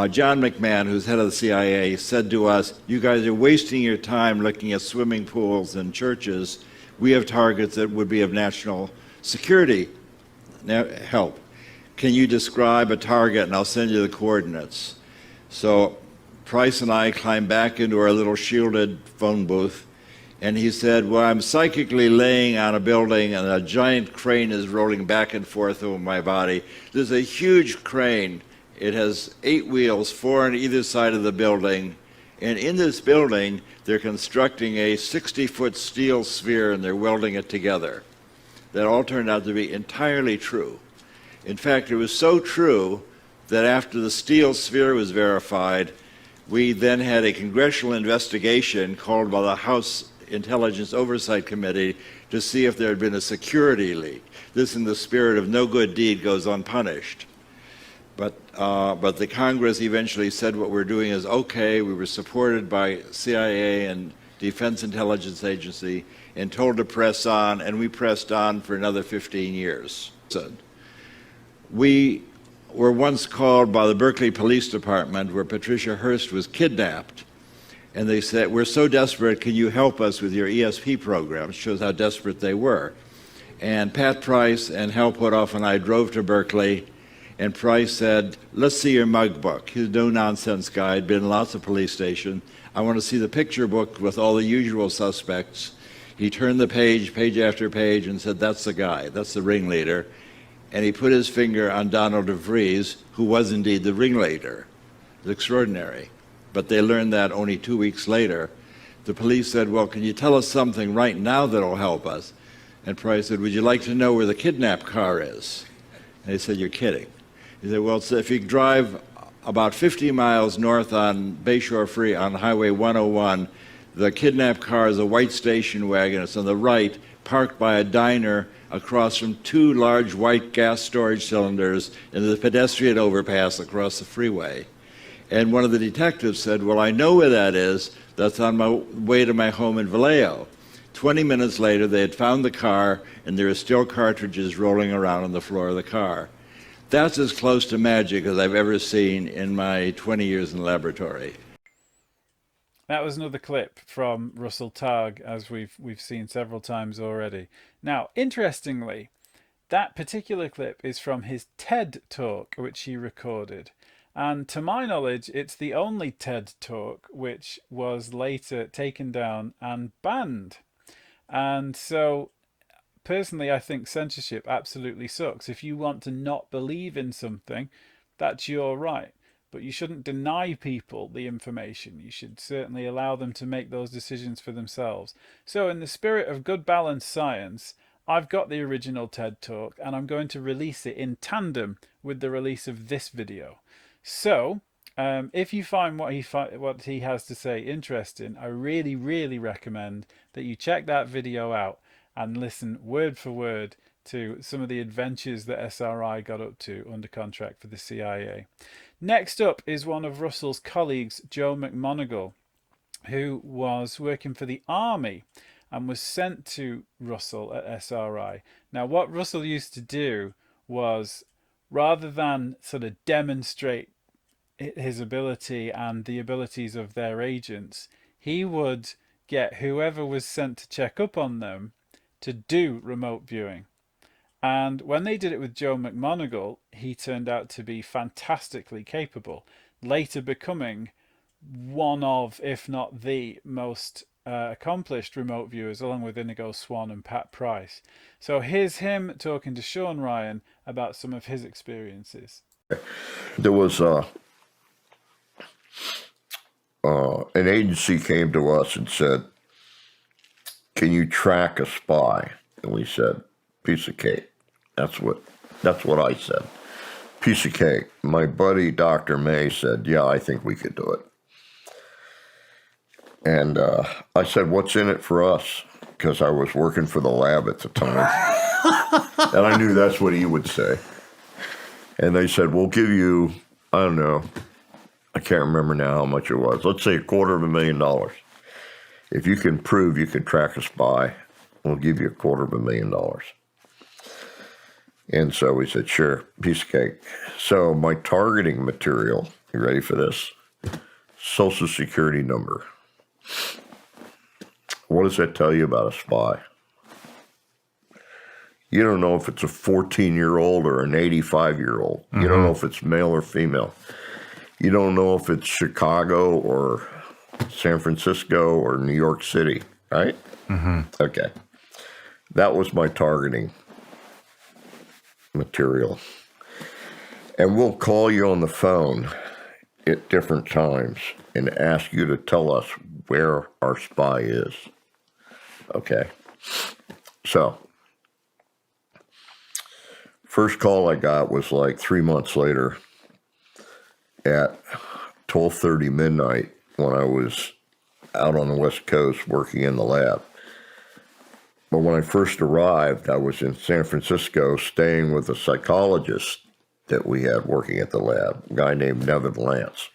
John McMahon, who's head of the CIA, said to us, you guys are wasting your time looking at swimming pools and churches. We have targets that would be of national security help. Can you describe a target and I'll send you the coordinates? So Price and I climbed back into our little shielded phone booth, and he said, well, I'm psychically laying on a building and a giant crane is rolling back and forth over my body. There's a huge crane. It has 8 wheels, 4 on either side of the building. And in this building, they're constructing a 60-foot steel sphere and they're welding it together. That all turned out to be entirely true. In fact, it was so true that after the steel sphere was verified, we then had a congressional investigation called by the House Intelligence Oversight Committee to see if there had been a security leak. This in the spirit of no good deed goes unpunished. But the Congress eventually said what we're doing is okay. We were supported by CIA and Defense Intelligence Agency and told to press on, and we pressed on for another 15 years. We were once called by the Berkeley Police Department where Patricia Hearst was kidnapped. And they said, we're so desperate, can you help us with your ESP program? It shows how desperate they were. And Pat Price and Hal Putoff and I drove to Berkeley, and Price said, let's see your mug book. He's a no-nonsense guy, had been in lots of police stations. I want to see the picture book with all the usual suspects. He turned the page, page after page, and said, that's the guy, that's the ringleader. And he put his finger on Donald DeVries, who was indeed the ringleader. It was extraordinary. But they learned that only 2 weeks later. The police said, well, can you tell us something right now that'll help us? And Price said, would you like to know where the kidnap car is? And they said, you're kidding. He said, well, so if you drive about 50 miles north on Bayshore Free on Highway 101, the kidnap car is a white station wagon. It's on the right, parked by a diner across from 2 large white gas storage cylinders in the pedestrian overpass across the freeway. And one of the detectives said, well, I know where that is. That's on my way to my home in Vallejo. 20 minutes later, they had found the car, and there are still cartridges rolling around on the floor of the car. That's as close to magic as I've ever seen in my 20 years in the laboratory. That was another clip from Russell Targ, as we've seen several times already. Now, interestingly, that particular clip is from his TED talk, which he recorded. And to my knowledge, it's the only TED talk which was later taken down and banned. And so, personally, I think censorship absolutely sucks. If you want to not believe in something, that's your right. But you shouldn't deny people the information. You should certainly allow them to make those decisions for themselves. So in the spirit of good balanced science, I've got the original TED talk, and I'm going to release it in tandem with the release of this video. So if you find what he has to say interesting, I really, really recommend that you check that video out and listen word for word to some of the adventures that SRI got up to under contract for the CIA. Next up is one of Russell's colleagues, Joe McMoneagle, who was working for the Army and was sent to Russell at SRI. Now, what Russell used to do was, rather than sort of demonstrate his ability and the abilities of their agents, he would get whoever was sent to check up on them to do remote viewing. And when they did it with Joe McMoneagle, he turned out to be fantastically capable, later becoming one of, if not the most accomplished remote viewers, along with Inigo Swan and Pat Price. So here's him talking to Sean Ryan about some of his experiences. There was an agency came to us and said, "Can you track a spy?" And we said, "Piece of cake." That's what I said. Piece of cake. My buddy, Dr. May, said, "Yeah, I think we could do it." And I said, "What's in it for us?" Because I was working for the lab at the time. And I knew that's what he would say. And they said, "We'll give you, I don't know, I can't remember now how much it was. Let's say $250,000. If you can prove you can track a spy, we'll give you $250,000. And so we said, "Sure, piece of cake." So my targeting material, you ready for this? Social Security number. What does that tell you about a spy? You don't know if it's a 14-year-old or an 85-year-old. You don't know if it's male or female. You don't know if it's Chicago or San Francisco or New York City, right? Okay. That was my targeting material. And we'll call you on the phone at different times and ask you to tell us where our spy is. Okay. So, first call I got was like 3 months later at 12:30 midnight when I was out on the West Coast working in the lab. But when I first arrived, I was in San Francisco staying with a psychologist that we had working at the lab, a guy named Nevin Lance.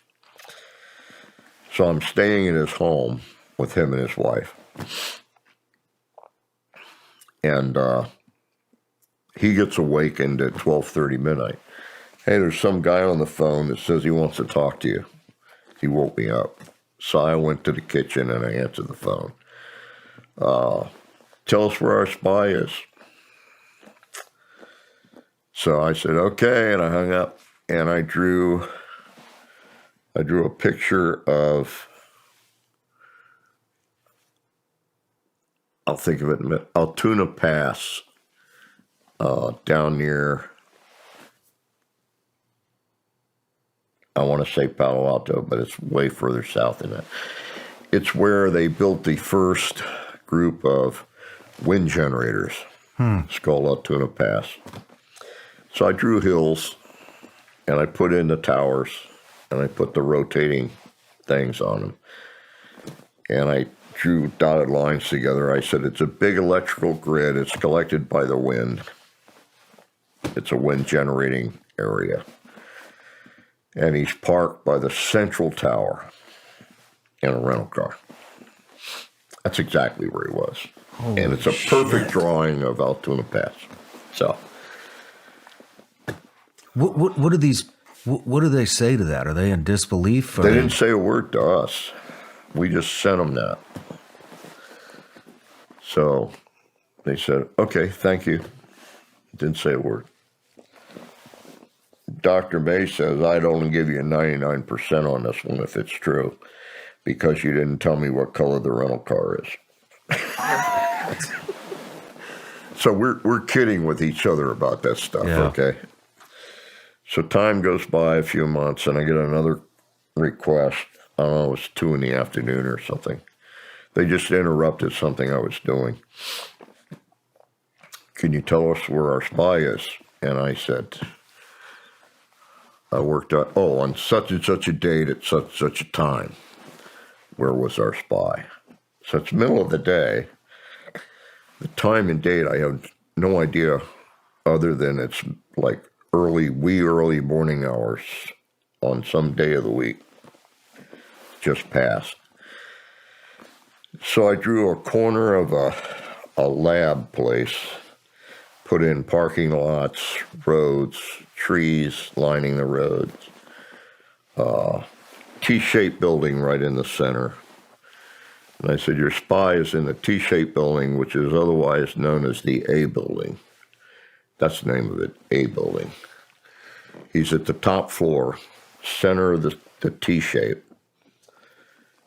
So I'm staying in his home with him and his wife. And he gets awakened at 12:30 midnight. "Hey, there's some guy on the phone that says he wants to talk to you." He woke me up. So I went to the kitchen and I answered the phone. "Tell us where our spy is." So I said, "Okay," and I hung up and I drew a picture of, I'll think of it in a minute, Altoona Pass, down near, I want to say Palo Alto, but it's way further south than that. It's where they built the first group of wind generators. It's called Altoona Pass. So I drew hills, and I put in the towers, and I put the rotating things on them. And I drew dotted lines together. I said, it's a big electrical grid. It's collected by the wind. It's a wind generating area. And he's parked by the central tower in a rental car. That's exactly where he was. and it's a perfect drawing of Altoona Pass. So, what do these? What do they say to that? Are they in disbelief? They didn't say a word to us. We just sent them that. So they said, "Okay, thank you." Didn't say a word. Dr. May says, "I'd only give you 99% on this one if it's true, because you didn't tell me what color the rental car is." So we're kidding with each other about that stuff, okay? So time goes by a few months, and I get another request. I don't know, it was 2 in the afternoon or something. They just interrupted something I was doing. "Can you tell us where our spy is?" And I said, I worked out, on such and such a date at such and such a time. Where was our spy? So it's middle of the day. The time and date, I have no idea, other than it's like early morning hours on some day of the week. Just passed. So I drew a corner of a lab place, put in parking lots, roads, trees lining the roads, T-shaped building right in the center. And I said, "Your spy is in the T-shaped building, which is otherwise known as the A building." That's the name of it, A building. He's at the top floor, center of the T-shape.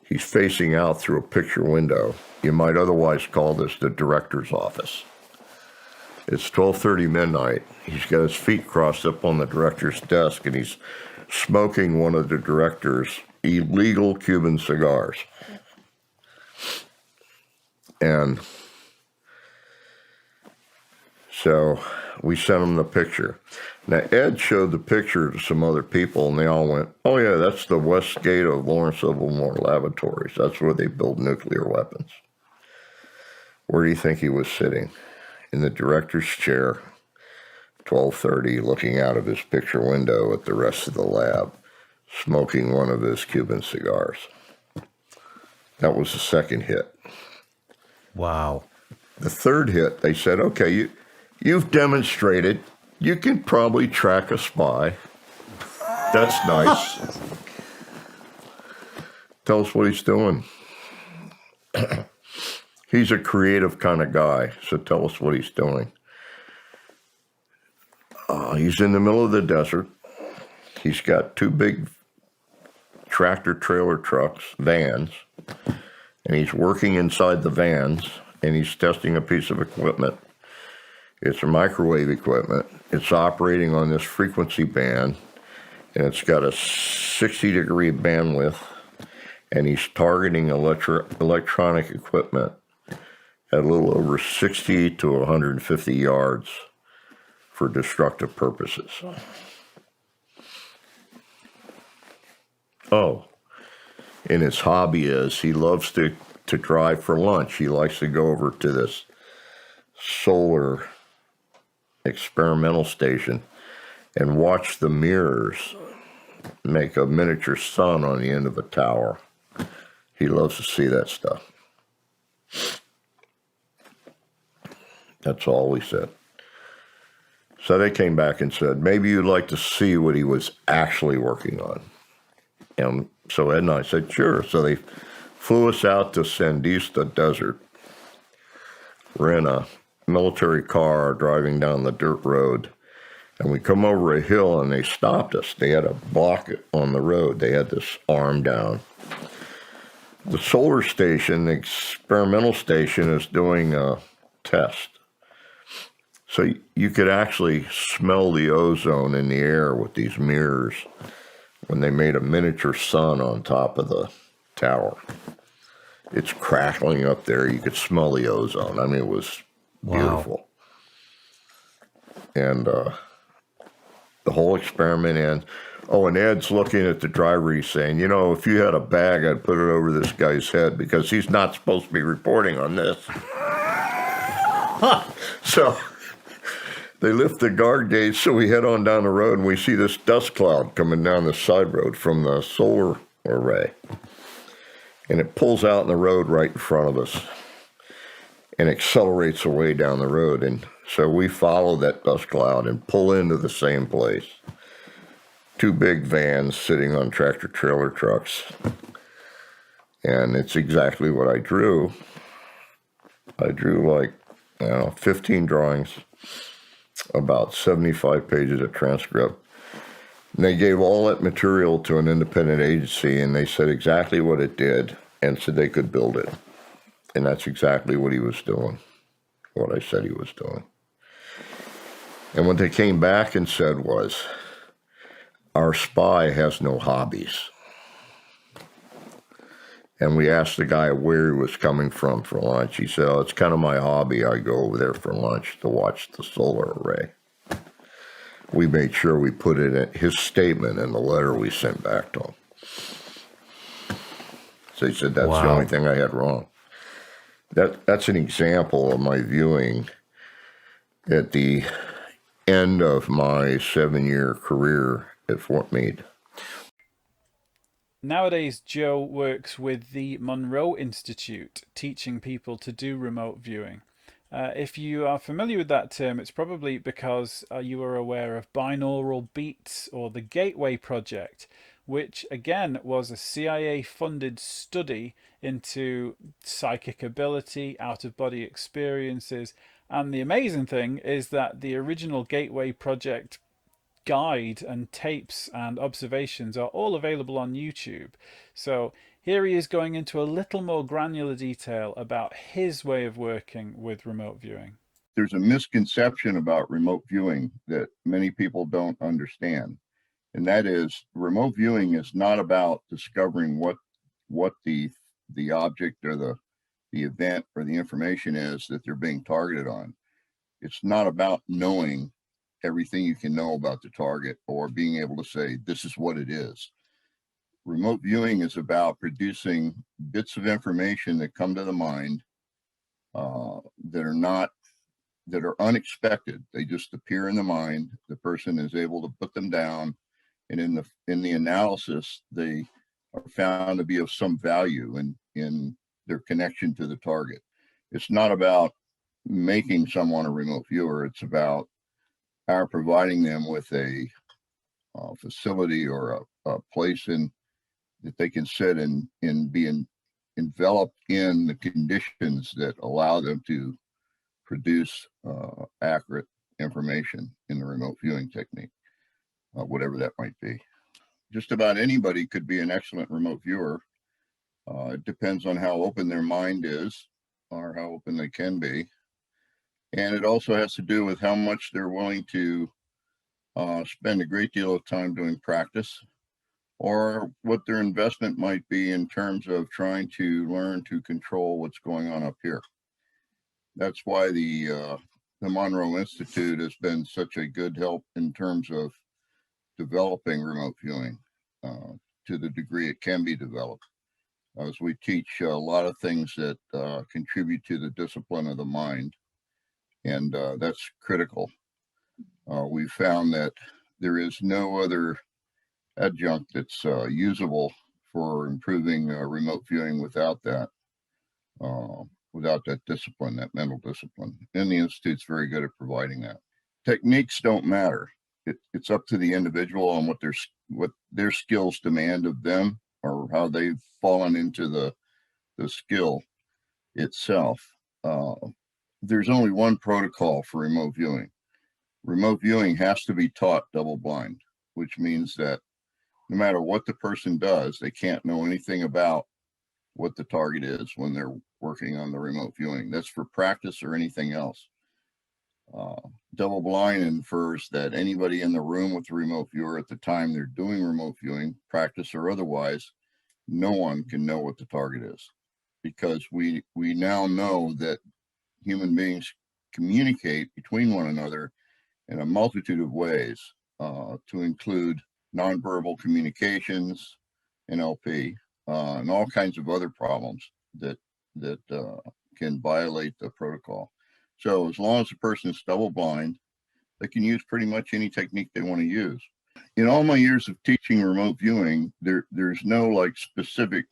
He's facing out through a picture window. You might otherwise call this the director's office. It's 12:30 midnight. He's got his feet crossed up on the director's desk, and he's smoking one of the director's illegal Cuban cigars. And so we sent him the picture. Now, Ed showed the picture to some other people, and they all went, "Oh, yeah, that's the west gate of Lawrence Livermore Laboratories. That's where they build nuclear weapons." Where do you think he was sitting? In the director's chair, 12:30, looking out of his picture window at the rest of the lab, smoking one of his Cuban cigars. That was the second hit. Wow. The third hit, they said, "Okay, you've demonstrated you can probably track a spy. That's nice. Tell us what he's doing." He's a creative kind of guy, so tell us what he's doing. He's in the middle of the desert. He's got 2 big tractor trailer trucks, vans, and he's working inside the vans, and he's testing a piece of equipment. It's a microwave equipment. It's operating on this frequency band, and it's got a 60-degree bandwidth, and he's targeting electronic equipment at a little over 60 to 150 yards for destructive purposes. And his hobby is he loves to drive for lunch. He likes to go over to this solar experimental station and watch the mirrors make a miniature sun on the end of a tower. He loves to see that stuff. That's all we said. So they came back and said, "Maybe you'd like to see what he was actually working on." And so Ed and I said, "Sure." So they flew us out to Sandista Desert. We're in a military car driving down the dirt road, and we come over a hill, and they stopped us. They had a block on the road. They had this arm down. The solar station, the experimental station, is doing a test. So you could actually smell the ozone in the air with these mirrors when they made a miniature sun on top of the tower. It's crackling up there. You could smell the ozone. I mean, it was beautiful. Wow. And the whole experiment ends. And Ed's looking at the driver. He's saying, "If you had a bag, I'd put it over this guy's head because he's not supposed to be reporting on this." So they lift the guard gate, so we head on down the road, and we see this dust cloud coming down the side road from the solar array. And it pulls out in the road right in front of us. and accelerates away down the road. And so we follow that dust cloud and pull into the same place. Two big vans sitting on tractor trailer trucks. And it's exactly what I drew. I drew like, 15 drawings, about 75 pages of transcript. And they gave all that material to an independent agency, and they said exactly what it did and said they could build it. And that's exactly what he was doing, what I said he was doing. And what they came back and said was, our spy has no hobbies. And we asked the guy where he was coming from for lunch. He said, it's kind of my hobby. I go over there for lunch to watch the solar array. We made sure we put it in his statement in the letter we sent back to him. So he said, that's the only thing I had wrong. That's an example of my viewing at the end of my 7-year career at Fort Meade. Nowadays, Joe works with the Monroe Institute, teaching people to do remote viewing. If you are familiar with that term, it's probably because you are aware of binaural beats or the Gateway Project, which again was a CIA-funded study into psychic ability, out-of-body experiences. And the amazing thing is that the original Gateway Project guide and tapes and observations are all available on YouTube. So here he is going into a little more granular detail about his way of working with remote viewing. There's a misconception about remote viewing that many people don't understand. And that is, remote viewing is not about discovering what the object or the event or the information is that they're being targeted on. It's not about knowing everything you can know about the target or being able to say, this is what it is. Remote viewing is about producing bits of information that come to the mind that are unexpected. They just appear in the mind. The person is able to put them down, and in the analysis, they are found to be of some value in their connection to the target. It's not about making someone a remote viewer. It's about our providing them with a facility or a place that they can sit and be enveloped in the conditions that allow them to produce accurate information in the remote viewing technique, whatever that might be. Just about anybody could be an excellent remote viewer. It depends on how open their mind is or how open they can be. And it also has to do with how much they're willing to spend a great deal of time doing practice, or what their investment might be in terms of trying to learn to control what's going on up here. That's why the Monroe Institute has been such a good help in terms of developing remote viewing to the degree it can be developed. As we teach a lot of things that contribute to the discipline of the mind, and that's critical. We found that there is no other adjunct that's usable for improving remote viewing without that discipline, that mental discipline. And the Institute's very good at providing that. Techniques don't matter. It's up to the individual on what their skills demand of them, or how they've fallen into the skill itself. There's only one protocol for remote viewing. Remote viewing has to be taught double blind, which means that no matter what the person does, they can't know anything about what the target is when they're working on the remote viewing. That's for practice or anything else. Double blind infers that anybody in the room with the remote viewer at the time they're doing remote viewing, practice or otherwise, no one can know what the target is, because we now know that human beings communicate between one another in a multitude of ways, to include nonverbal communications, NLP, and all kinds of other problems that can violate the protocol. So as long as the person is double blind, they can use pretty much any technique they want to use. In all my years of teaching remote viewing, there's no like specific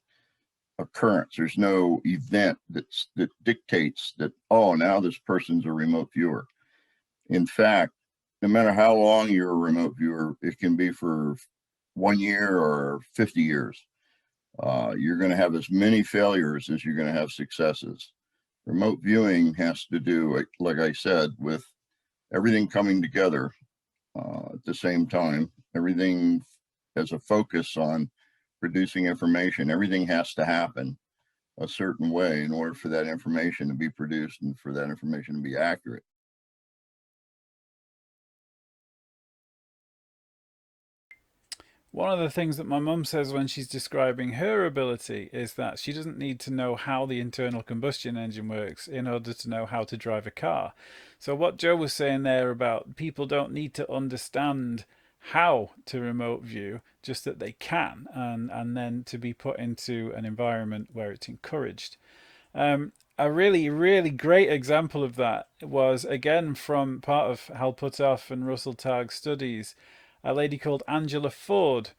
occurrence. There's no event that dictates that, oh, now this person's a remote viewer. In fact, no matter how long you're a remote viewer, it can be for 1 year or 50 years. You're going to have as many failures as you're going to have successes. Remote viewing has to do, like I said, with everything coming together at the same time. Everything has a focus on producing information. Everything has to happen a certain way in order for that information to be produced and for that information to be accurate. One of the things that my mum says when she's describing her ability is that she doesn't need to know how the internal combustion engine works in order to know how to drive a car. So what Joe was saying there about people don't need to understand how to remote view, just that they can, and then to be put into an environment where it's encouraged. A really, really great example of that was, again, from part of Hal Puthoff and Russell Targ's studies, a lady called Angela Ford,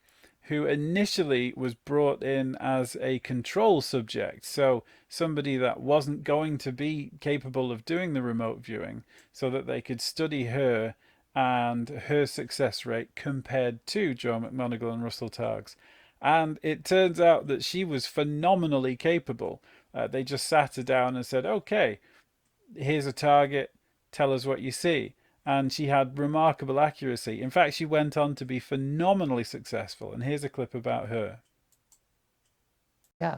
who initially was brought in as a control subject. So somebody that wasn't going to be capable of doing the remote viewing, so that they could study her and her success rate compared to Joe McMoneagle and Russell Targ's. And it turns out that she was phenomenally capable. They just sat her down and said, okay, here's a target, tell us what you see. And she had remarkable accuracy. In fact, she went on to be phenomenally successful. And here's a clip about her. Yeah.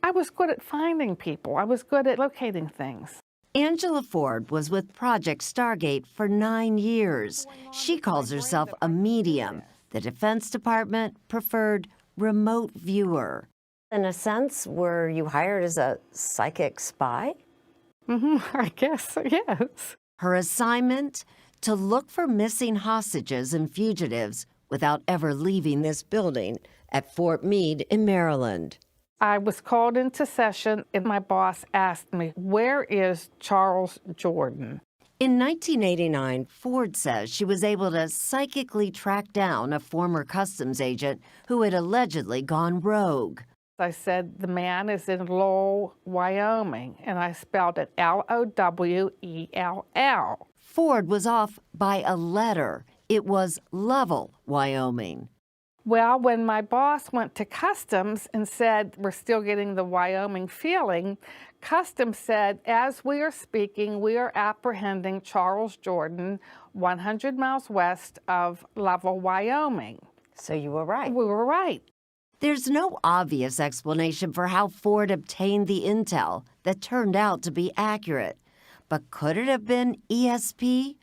I was good at finding people. I was good at locating things. Angela Ford was with Project Stargate for 9 years. She calls herself a medium. The Defense Department preferred remote viewer. In a sense, were you hired as a psychic spy? I guess, yes. Her assignment? To look for missing hostages and fugitives without ever leaving this building at Fort Meade in Maryland. I was called into session and my boss asked me, where is Charles Jordan? In 1989, Ford says she was able to psychically track down a former customs agent who had allegedly gone rogue. I said, the man is in Lowell, Wyoming, and I spelled it Lowell. Ford was off by a letter. It was Lovell, Wyoming. Well, when my boss went to Customs and said, we're still getting the Wyoming feeling, Customs said, as we are speaking, we are apprehending Charles Jordan 100 miles west of Lovell, Wyoming. So you were right. We were right. There's no obvious explanation for how Ford obtained the intel that turned out to be accurate. But could it have been ESP?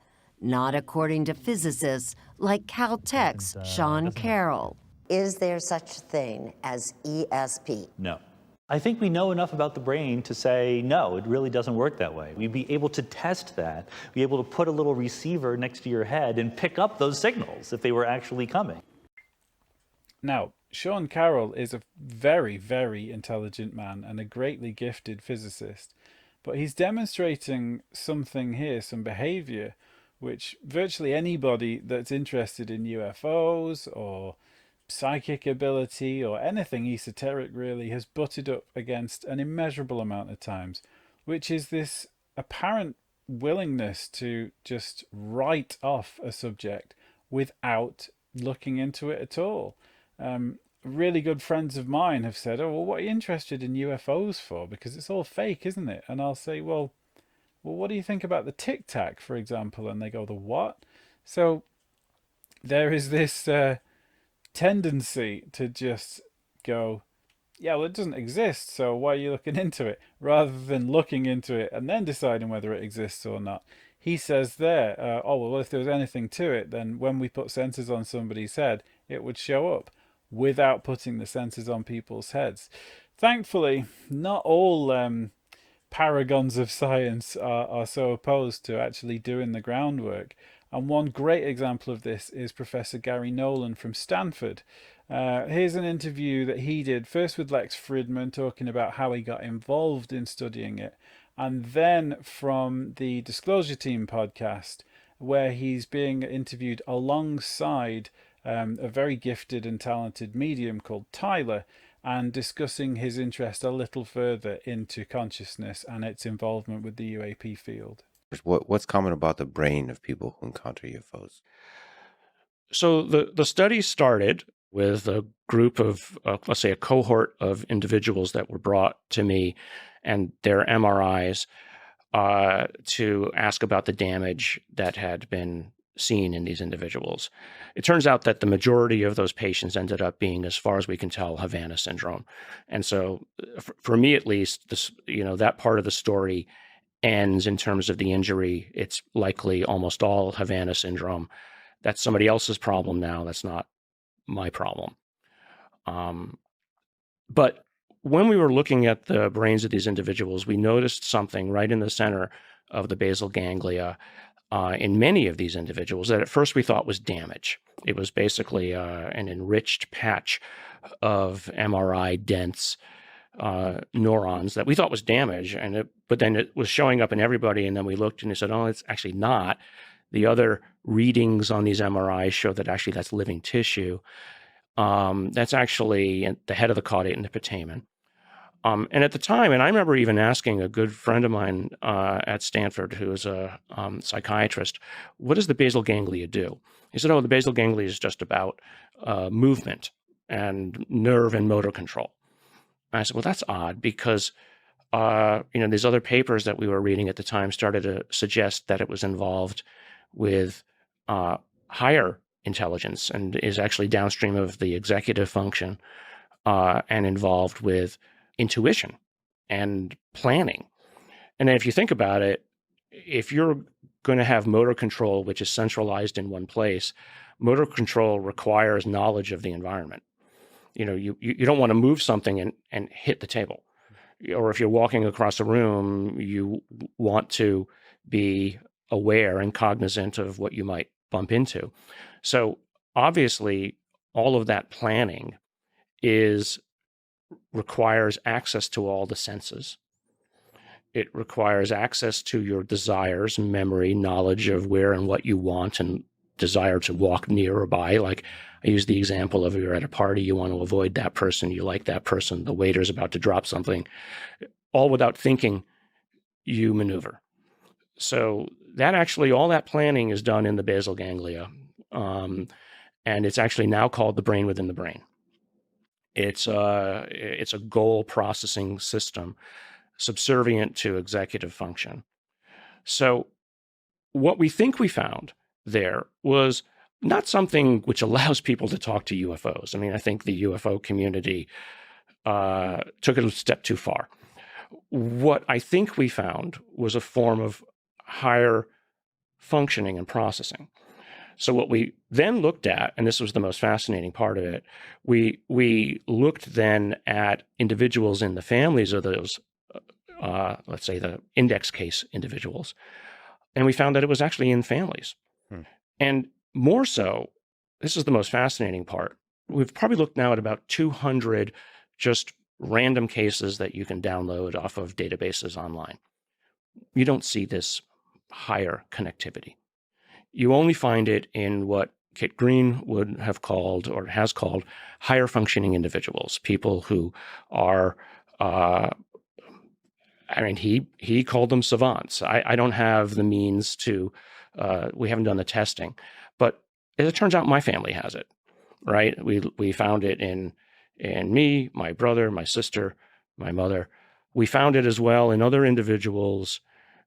Not according to physicists like Caltech's Sean Carroll. Is there such a thing as ESP? No. I think we know enough about the brain to say, no, it really doesn't work that way. We'd be able to test that, be able to put a little receiver next to your head and pick up those signals if they were actually coming. Now, Sean Carroll is a very, very intelligent man and a greatly gifted physicist, but he's demonstrating something here, some behavior, which virtually anybody that's interested in UFOs or psychic ability or anything esoteric really has butted up against an immeasurable amount of times, which is this apparent willingness to just write off a subject without looking into it at all. Really good friends of mine have said, oh, well, what are you interested in UFOs for? Because it's all fake, isn't it? And I'll say, well, what do you think about the Tic Tac, for example? And they go, the what? So there is this tendency to just go, yeah, well, it doesn't exist, so why are you looking into it? Rather than looking into it and then deciding whether it exists or not. He says there, oh, well, if there was anything to it, then when we put sensors on somebody's head, it would show up without putting the sensors on people's heads. Thankfully, not all paragons of science are so opposed to actually doing the groundwork. And one great example of this is Professor Gary Nolan from Stanford. Here's an interview that he did first with Lex Fridman talking about how he got involved in studying it, and then from the Disclosure Team podcast where he's being interviewed alongside a very gifted and talented medium called Tyler, and discussing his interest a little further into consciousness and its involvement with the UAP field. What's common about the brain of people who encounter UFOs? So the study started with a group of, let's say, a cohort of individuals that were brought to me and their MRIs to ask about the damage that had been seen in these individuals. It turns out that the majority of those patients ended up being, as far as we can tell, Havana syndrome. And so for me, at least, this, that part of the story ends in terms of the injury. It's likely almost all Havana syndrome. That's somebody else's problem now. That's not my problem. But when we were looking at the brains of these individuals, we noticed something right in the center of the basal ganglia in many of these individuals that at first we thought was damage. It was basically an enriched patch of MRI-dense neurons that we thought was damage, but then it was showing up in everybody, and then we looked and we said, oh, it's actually not. The other readings on these MRIs show that actually that's living tissue. That's actually the head of the caudate and the putamen. And at the time, and I remember even asking a good friend of mine at Stanford, who is a psychiatrist, what does the basal ganglia do? He said, oh, the basal ganglia is just about movement and nerve and motor control. And I said, well, that's odd because, these other papers that we were reading at the time started to suggest that it was involved with higher intelligence and is actually downstream of the executive function and involved with intuition and planning. And then if you think about it, if you're going to have motor control, which is centralized in one place, motor control requires knowledge of the environment. You don't want to move something and hit the table. Or if you're walking across a room, you want to be aware and cognizant of what you might bump into. So obviously, all of that planning requires access to all the senses. It requires access to your desires, memory, knowledge of where and what you want, and desire to walk near or by. Like I use the example of you're at a party, you want to avoid that person, you like that person, the waiter's about to drop something. All without thinking, you maneuver. So that actually, all that planning is done in the basal ganglia. And it's actually now called the brain within the brain. It's a goal processing system subservient to executive function. So what we think we found there was not something which allows people to talk to UFOs. I mean, I think the UFO community took it a step too far. What I think we found was a form of higher functioning and processing. So what we then looked at, and this was the most fascinating part of it, we looked then at individuals in the families of those, let's say the index case individuals, and we found that it was actually in families. And more so, this is the most fascinating part, we've probably looked now at about 200 just random cases that you can download off of databases online. You don't see this higher connectivity. You only find it in what Kit Green would have called, or has called, higher functioning individuals, people who are, he called them savants. I don't have the means to, we haven't done the testing, but as it turns out, my family has it, right? We found it in me, my brother, my sister, my mother. We found it as well in other individuals,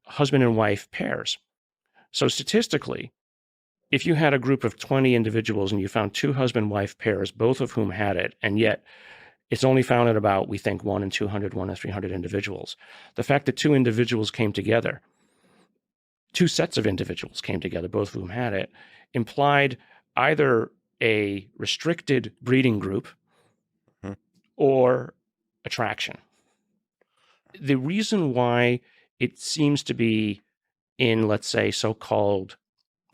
husband and wife pairs. So statistically, if you had a group of 20 individuals and you found two husband-wife pairs, both of whom had it, and yet it's only found in about, we think, 1 in 200, 1 in 300 individuals. The fact that two individuals came together, two sets of individuals came together, both of whom had it, implied either a restricted breeding group or attraction. The reason why it seems to be in, let's say, so-called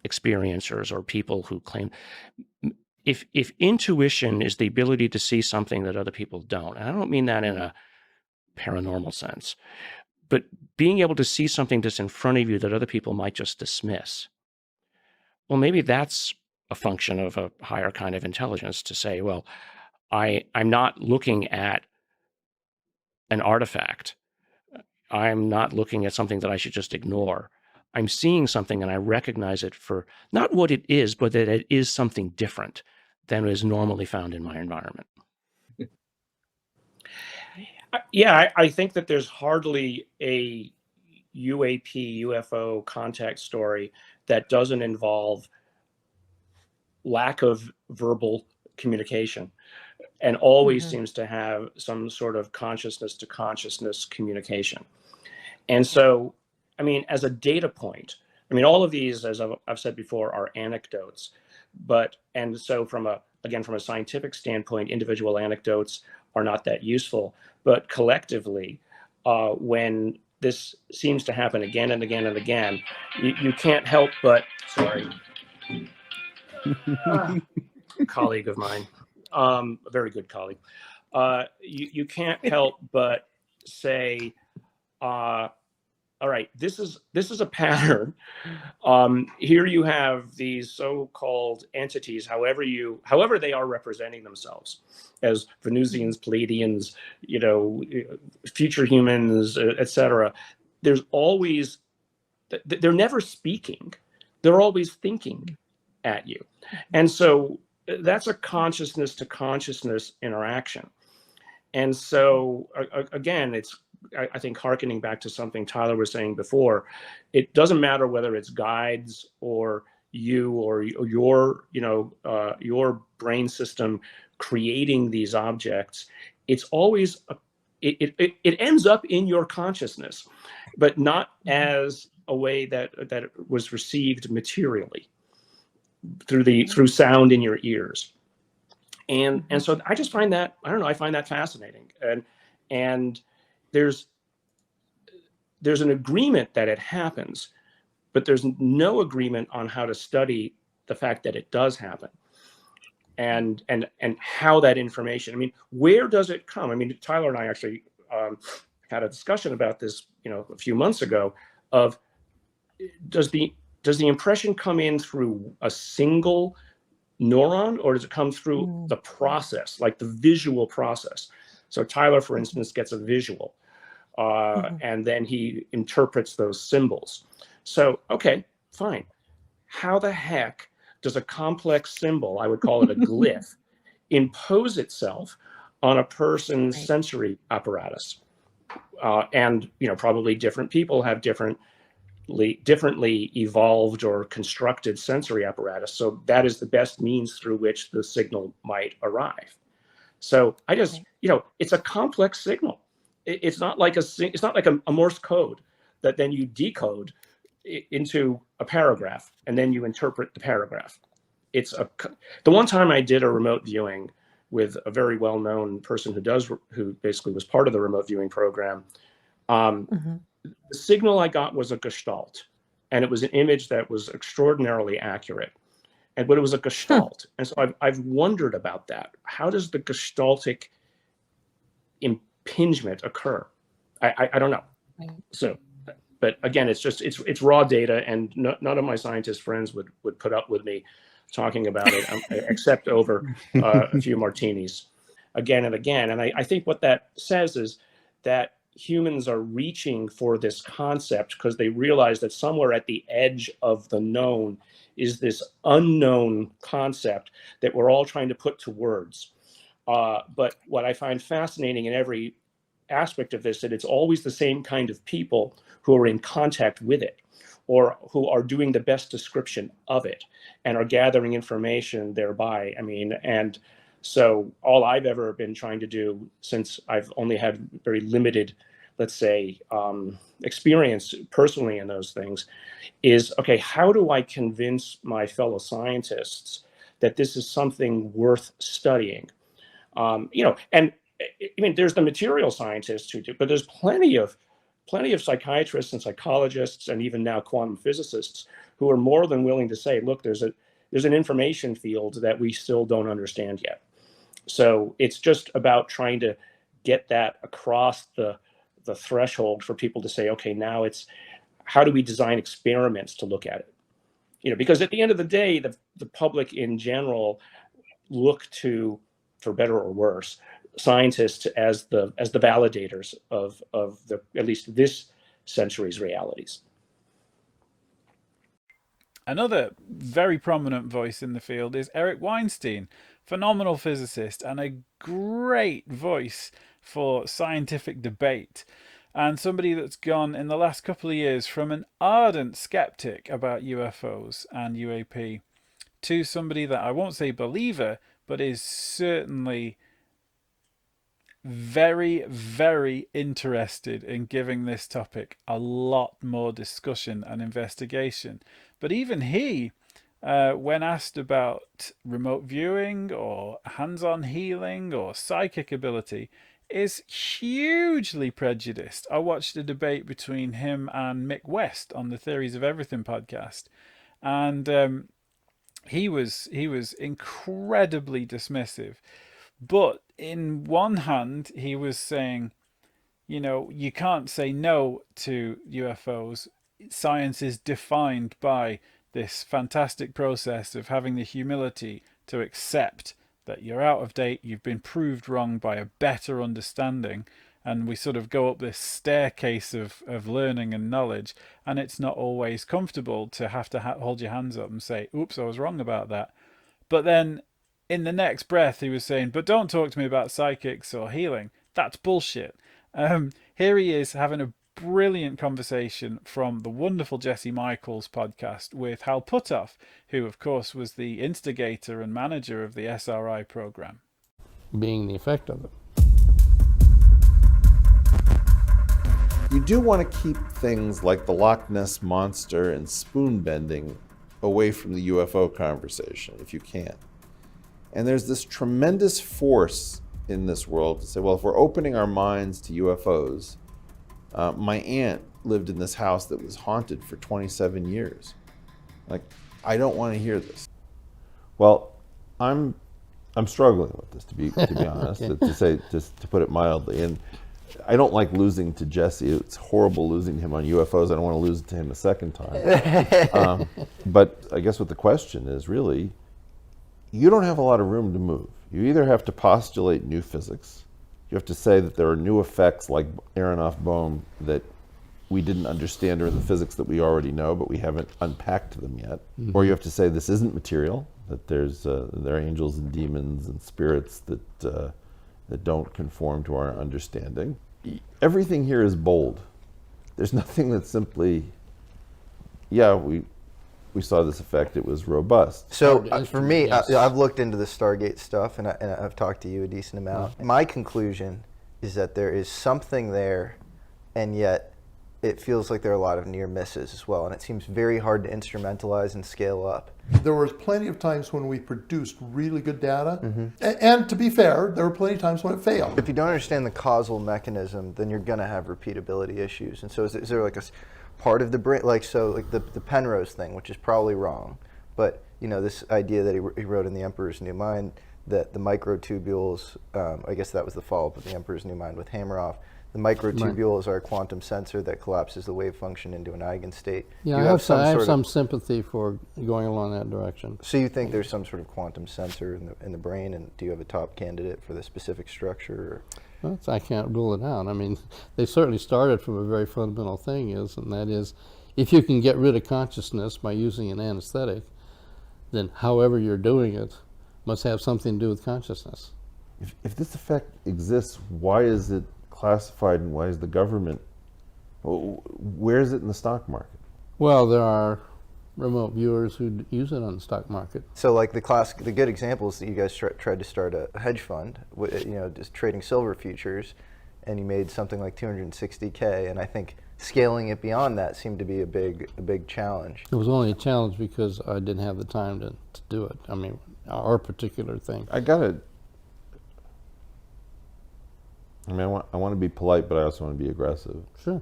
experiencers or people who claim, if intuition is the ability to see something that other people don't, and I don't mean that in a paranormal sense, but being able to see something that's in front of you that other people might just dismiss, well, maybe that's a function of a higher kind of intelligence to say, well, I'm not looking at an artifact. I'm not looking at something that I should just ignore. I'm seeing something and I recognize it for not what it is, but that it is something different than is normally found in my environment. Yeah, I think that there's hardly a UAP, UFO contact story that doesn't involve lack of verbal communication and always seems to have some sort of consciousness to consciousness communication. And so, I mean, as a data point, I mean, all of these, as I've said before, are anecdotes. And so from a scientific standpoint, individual anecdotes are not that useful. But collectively, when this seems to happen again and again and again, you can't help but, sorry, colleague of mine, a very good colleague, you can't help but say, all right, this is a pattern. Here you have these so-called entities, however they are representing themselves as Venusians, Pleiadians, future humans, etc. There's always, they're never speaking. They're always thinking at you. And so that's a consciousness to consciousness interaction. And so again, it's, I think, hearkening back to something Tyler was saying before, it doesn't matter whether it's guides or you or your brain system creating these objects. It's always it ends up in your consciousness, but not as a way that it was received materially through sound in your ears. And so I just find that, I don't know, I find that fascinating. And there's an agreement that it happens, but there's no agreement on how to study the fact that it does happen and how that information, I mean, where does it come? I mean, Tyler and I actually had a discussion about this, a few months ago of, does the impression come in through a single neuron, or does it come through the process, like the visual process? So Tyler, for instance, gets a visual, and then he interprets those symbols. So, okay, fine. How the heck does a complex symbol, I would call it a glyph, impose itself on a person's sensory apparatus? And, probably different people have differently evolved or constructed sensory apparatus. So that is the best means through which the signal might arrive. So I just, it's a complex signal. It's not like a Morse code that then you decode into a paragraph and then you interpret the paragraph. The one time I did a remote viewing with a very well-known person who basically was part of the remote viewing program. The signal I got was a gestalt, and it was an image that was extraordinarily accurate. But it was a gestalt. And so I've wondered about that. How does the gestaltic impingement occur? I don't know. So, but again, it's raw data, and none of my scientist friends would put up with me talking about it, except over a few martinis again and again. And I think what that says is that humans are reaching for this concept because they realize that somewhere at the edge of the known is this unknown concept that we're all trying to put to words. But what I find fascinating in every aspect of this, that it's always the same kind of people who are in contact with it, or who are doing the best description of it and are gathering information thereby. I mean, and so all I've ever been trying to do, since I've only had very limited, let's say, experience personally in those things, is, okay, how do I convince my fellow scientists that this is something worth studying? And I mean, there's the material scientists who do, but there's plenty of psychiatrists and psychologists, and even now quantum physicists, who are more than willing to say, look, there's an information field that we still don't understand yet. So it's just about trying to get that across the threshold for people to say, okay, now it's, how do we design experiments to look at it? Because at the end of the day, the public in general look to for better or worse, scientists as the validators of the, at least this century's realities. Another very prominent voice in the field is Eric Weinstein, phenomenal physicist and a great voice for scientific debate, and somebody that's gone in the last couple of years from an ardent skeptic about UFOs and UAP to somebody that I won't say believer, but is certainly very, very interested in giving this topic a lot more discussion and investigation. But even he, when asked about remote viewing or hands-on healing or psychic ability, is hugely prejudiced. I watched a debate between him and Mick West on the Theories of Everything podcast, and he was incredibly dismissive. But in one hand, he was saying, you know, you can't say no to UFOs. Science is defined by this fantastic process of having the humility to accept that you're out of date, you've been proved wrong by a better understanding, and we sort of go up this staircase of learning and knowledge, and it's not always comfortable to have to hold your hands up and say, oops, I was wrong about that. But then in the next breath, he was saying, but don't talk to me about psychics or healing. That's bullshit. Here he is having a brilliant conversation from the wonderful Jesse Michaels podcast with Hal Puthoff, who, of course, was the instigator and manager of the SRI program. Being the effect of it. You do want to keep things like the Loch Ness Monster and spoon bending away from the UFO conversation, if you can. And there's this tremendous force in this world to say, well, if we're opening our minds to UFOs, my aunt lived in this house that was haunted for 27 years. Like, I don't want to hear this. Well, I'm struggling with this, to be honest, Okay. to say, just to put it mildly. And I don't like losing to Jesse. It's horrible losing to him on UFOs. I don't want to lose to him a second time. But I guess what the question is really, you don't have a lot of room to move. You either have to postulate new physics, you have to say that there are new effects like Aronoff-Bohm that we didn't understand, or the physics that we already know, but we haven't unpacked them yet. Mhm. Or you have to say this isn't material, that there are angels and demons and spirits that don't conform to our understanding. Everything here is bold. There's nothing that's simply, yeah, we saw this effect, it was robust. So for me, I've looked into the Stargate stuff, and I've talked to you a decent amount. My conclusion is that there is something there, and yet it feels like there are a lot of near misses as well, and it seems very hard to instrumentalize and scale up. There was plenty of times when we produced really good data, and to be fair, there were plenty of times when it failed. If you don't understand the causal mechanism, then you're going to have repeatability issues. And so is there like a part of the brain, like the Penrose thing, which is probably wrong, but you know, this idea that he wrote in The Emperor's New Mind, that the microtubules, I guess that was the follow-up of The Emperor's New Mind with Hameroff, the microtubules are a quantum sensor that collapses the wave function into an eigenstate. Yeah, I have some sympathy for going along that direction. So you think there's some sort of quantum sensor in the brain, and do you have a top candidate for the specific structure? Well, I can't rule it out. I mean, they certainly started from a very fundamental thing, and that is, if you can get rid of consciousness by using an anesthetic, then however you're doing it must have something to do with consciousness. If this effect exists, why is it classified, and why is the government, where is it in the stock market? Well, there are remote viewers who use it on the stock market. So like the good example is that you guys tried to start a hedge fund, you know, just trading silver futures, and you made something like 260K, and I think scaling it beyond that seemed to be a big challenge. It was only a challenge because I didn't have the time to do it. I mean, our particular thing. I want to be polite, but I also want to be aggressive. Sure.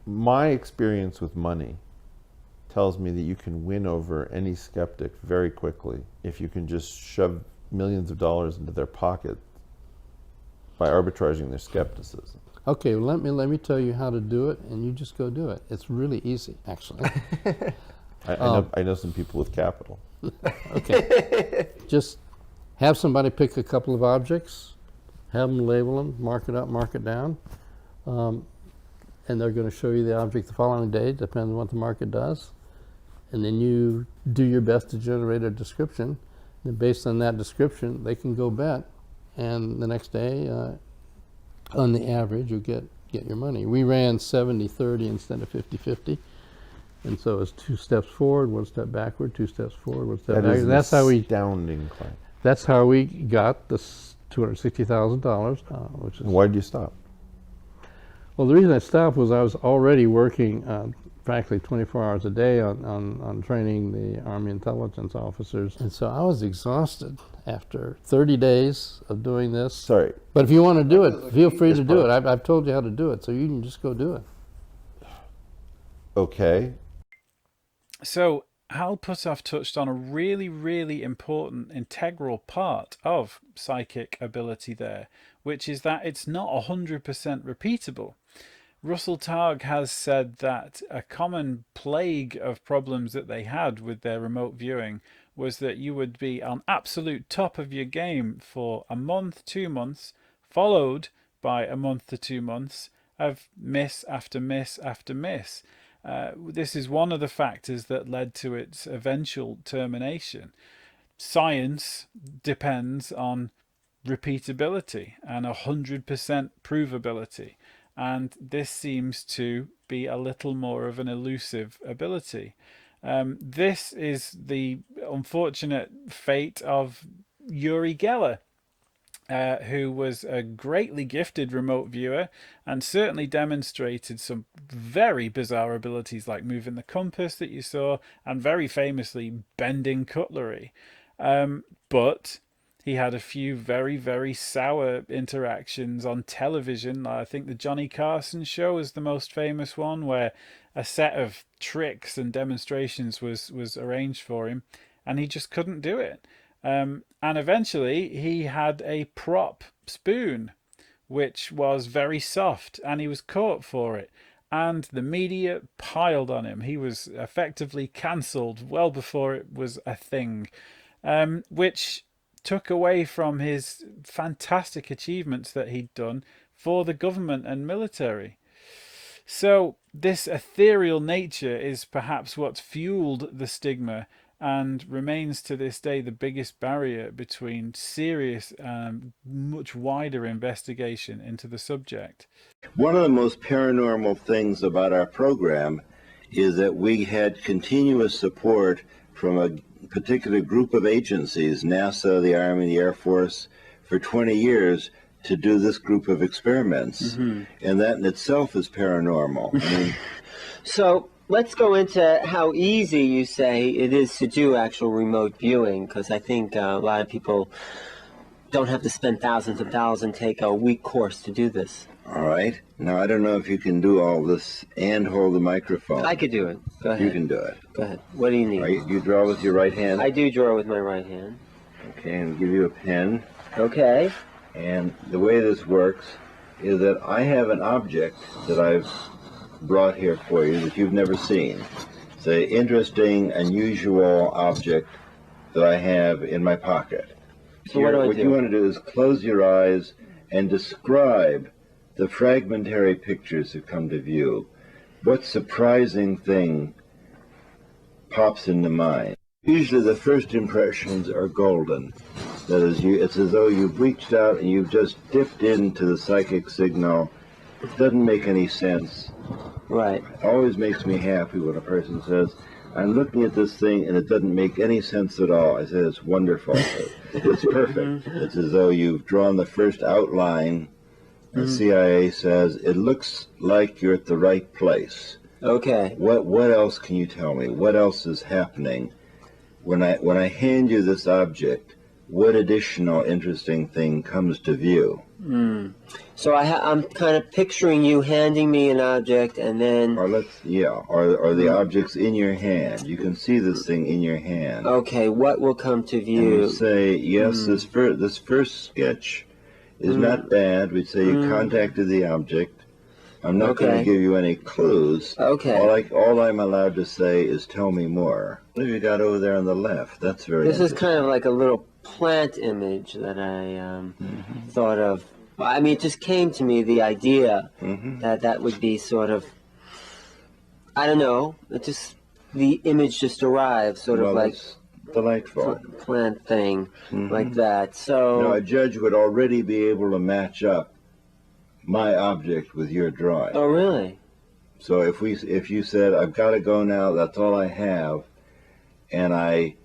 My experience with money tells me that you can win over any skeptic very quickly if you can just shove millions of dollars into their pocket by arbitraging their skepticism. Okay, well, let me tell you how to do it, and you just go do it. It's really easy, actually. I know some people with capital. Okay. Just have somebody pick a couple of objects, have them label them, mark it up, mark it down, and they're going to show you the object the following day, depending on what the market does. And then you do your best to generate a description. And based on that description, they can go bet, and the next day, on the average, you get your money. We ran 70-30 instead of 50-50. And so it's 2 steps forward, 1 step backward, 2 steps forward, 1 step backward. That's how we astounding claim. That's how we got this $260,000, which is. Why did you stop? Well, the reason I stopped was I was already working, frankly, 24 hours a day on training the Army intelligence officers, and so I was exhausted after 30 days of doing this. Sorry, but if you want to do it, feel free to do it. I've told you how to do it, so you can just go do it. Okay. So Hal Puthoff touched on a really, really important integral part of psychic ability there, which is that it's not 100% repeatable. Russell Targ has said that a common plague of problems that they had with their remote viewing was that you would be on absolute top of your game for a month, 2 months, followed by a month to 2 months of miss after miss after miss. This is one of the factors that led to its eventual termination. Science depends on repeatability and 100% provability, and this seems to be a little more of an elusive ability. This is the unfortunate fate of Uri Geller, who was a greatly gifted remote viewer and certainly demonstrated some very bizarre abilities like moving the compass that you saw, and very famously bending cutlery. But he had a few very, very sour interactions on television. I think the Johnny Carson show is the most famous one, where a set of tricks and demonstrations was arranged for him, and he just couldn't do it. And eventually he had a prop spoon, which was very soft, and he was caught for it. And the media piled on him. He was effectively cancelled well before it was a thing, which took away from his fantastic achievements that he'd done for the government and military. So this ethereal nature is perhaps what's fueled the stigma and remains to this day the biggest barrier between serious and much wider investigation into the subject. One of the most paranormal things about our program is that we had continuous support from a particular group of agencies, NASA, the Army, the Air Force, for 20 years to do this group of experiments. And that in itself is paranormal. I mean, so let's go into how easy you say it is to do actual remote viewing, because I think a lot of people don't have to spend thousands of dollars and take a week course to do this. all right. Now, I don't know if you can do all this and hold the microphone. I could do it. Go ahead. You can do it. Go ahead. What do you need? All right, you draw with your right hand? I do draw with my right hand. Okay, and I'll give you a pen. Okay. And the way this works is that I have an object that I've brought here for you that you've never seen. It's an interesting, unusual object that I have in my pocket. So what you want to do is close your eyes and describe the fragmentary pictures that come to view. What surprising thing pops into mind? Usually the first impressions are golden. That is, it's as though you've reached out and you've just dipped into the psychic signal. It doesn't make any sense. Right. It always makes me happy when a person says, I'm looking at this thing and it doesn't make any sense at all. I say, it's wonderful. It's perfect. It's as though you've drawn the first outline. The CIA says, it looks like you're at the right place. Okay. What else can you tell me? What else is happening? When I hand you this object, what additional interesting thing comes to view? So I'm kind of picturing you handing me an object, and then... Or the object's in your hand. You can see this thing in your hand. Okay, what will come to view? And you say, yes, this first sketch is not bad. We'd say you contacted the object. I'm not going to give you any clues. Okay. All I'm allowed to say is tell me more. What have you got over there on the left? That's very This is kind of like a little plant image that I thought of. I mean, it just came to me, the idea that that would be sort of, I don't know, the image just arrived, sort of like delightful plant thing, like that. So a judge would already be able to match up my object with your drawing. Oh, really? So if you said, I've got to go now, that's all I have, and I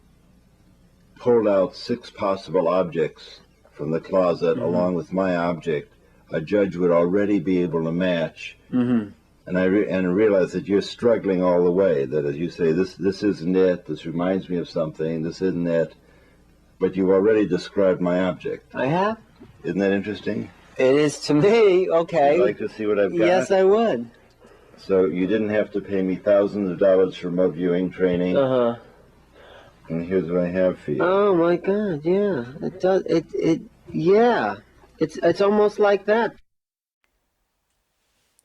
pulled out 6 possible objects from the closet along with my object, a judge would already be able to match. And I realize that you're struggling all the way, that as you say, this isn't it, this reminds me of something, this isn't it, but you've already described my object. I have? Isn't that interesting? It is to me. Okay. Would you like to see what I've got? Yes, I would. So you didn't have to pay me thousands of dollars for remote viewing training. And here's what I have for you. Oh my God! Yeah, it does. Yeah, it's almost like that.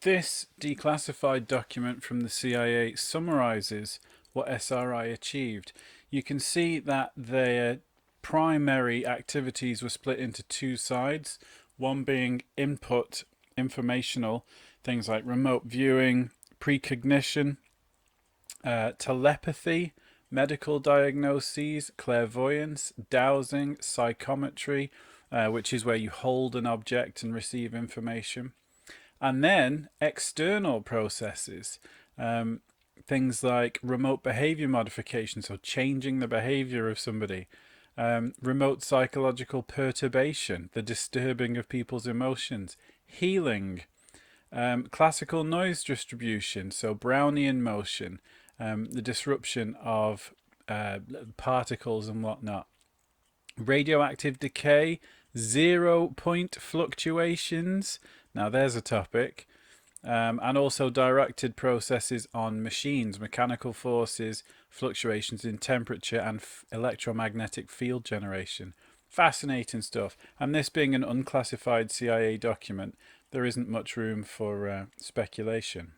This declassified document from the CIA summarizes what SRI achieved. You can see that their primary activities were split into 2 sides, one being input, informational, things like remote viewing, precognition, telepathy, medical diagnoses, clairvoyance, dowsing, psychometry, which is where you hold an object and receive information. And then external processes, things like remote behavior modification, so changing the behavior of somebody, remote psychological perturbation, the disturbing of people's emotions, healing, classical noise distribution, so Brownian motion, the disruption of particles and whatnot, radioactive decay, 0-point fluctuations, now there's a topic, and also directed processes on machines, mechanical forces, fluctuations in temperature and electromagnetic field generation. Fascinating stuff. And this being an unclassified CIA document, there isn't much room for speculation.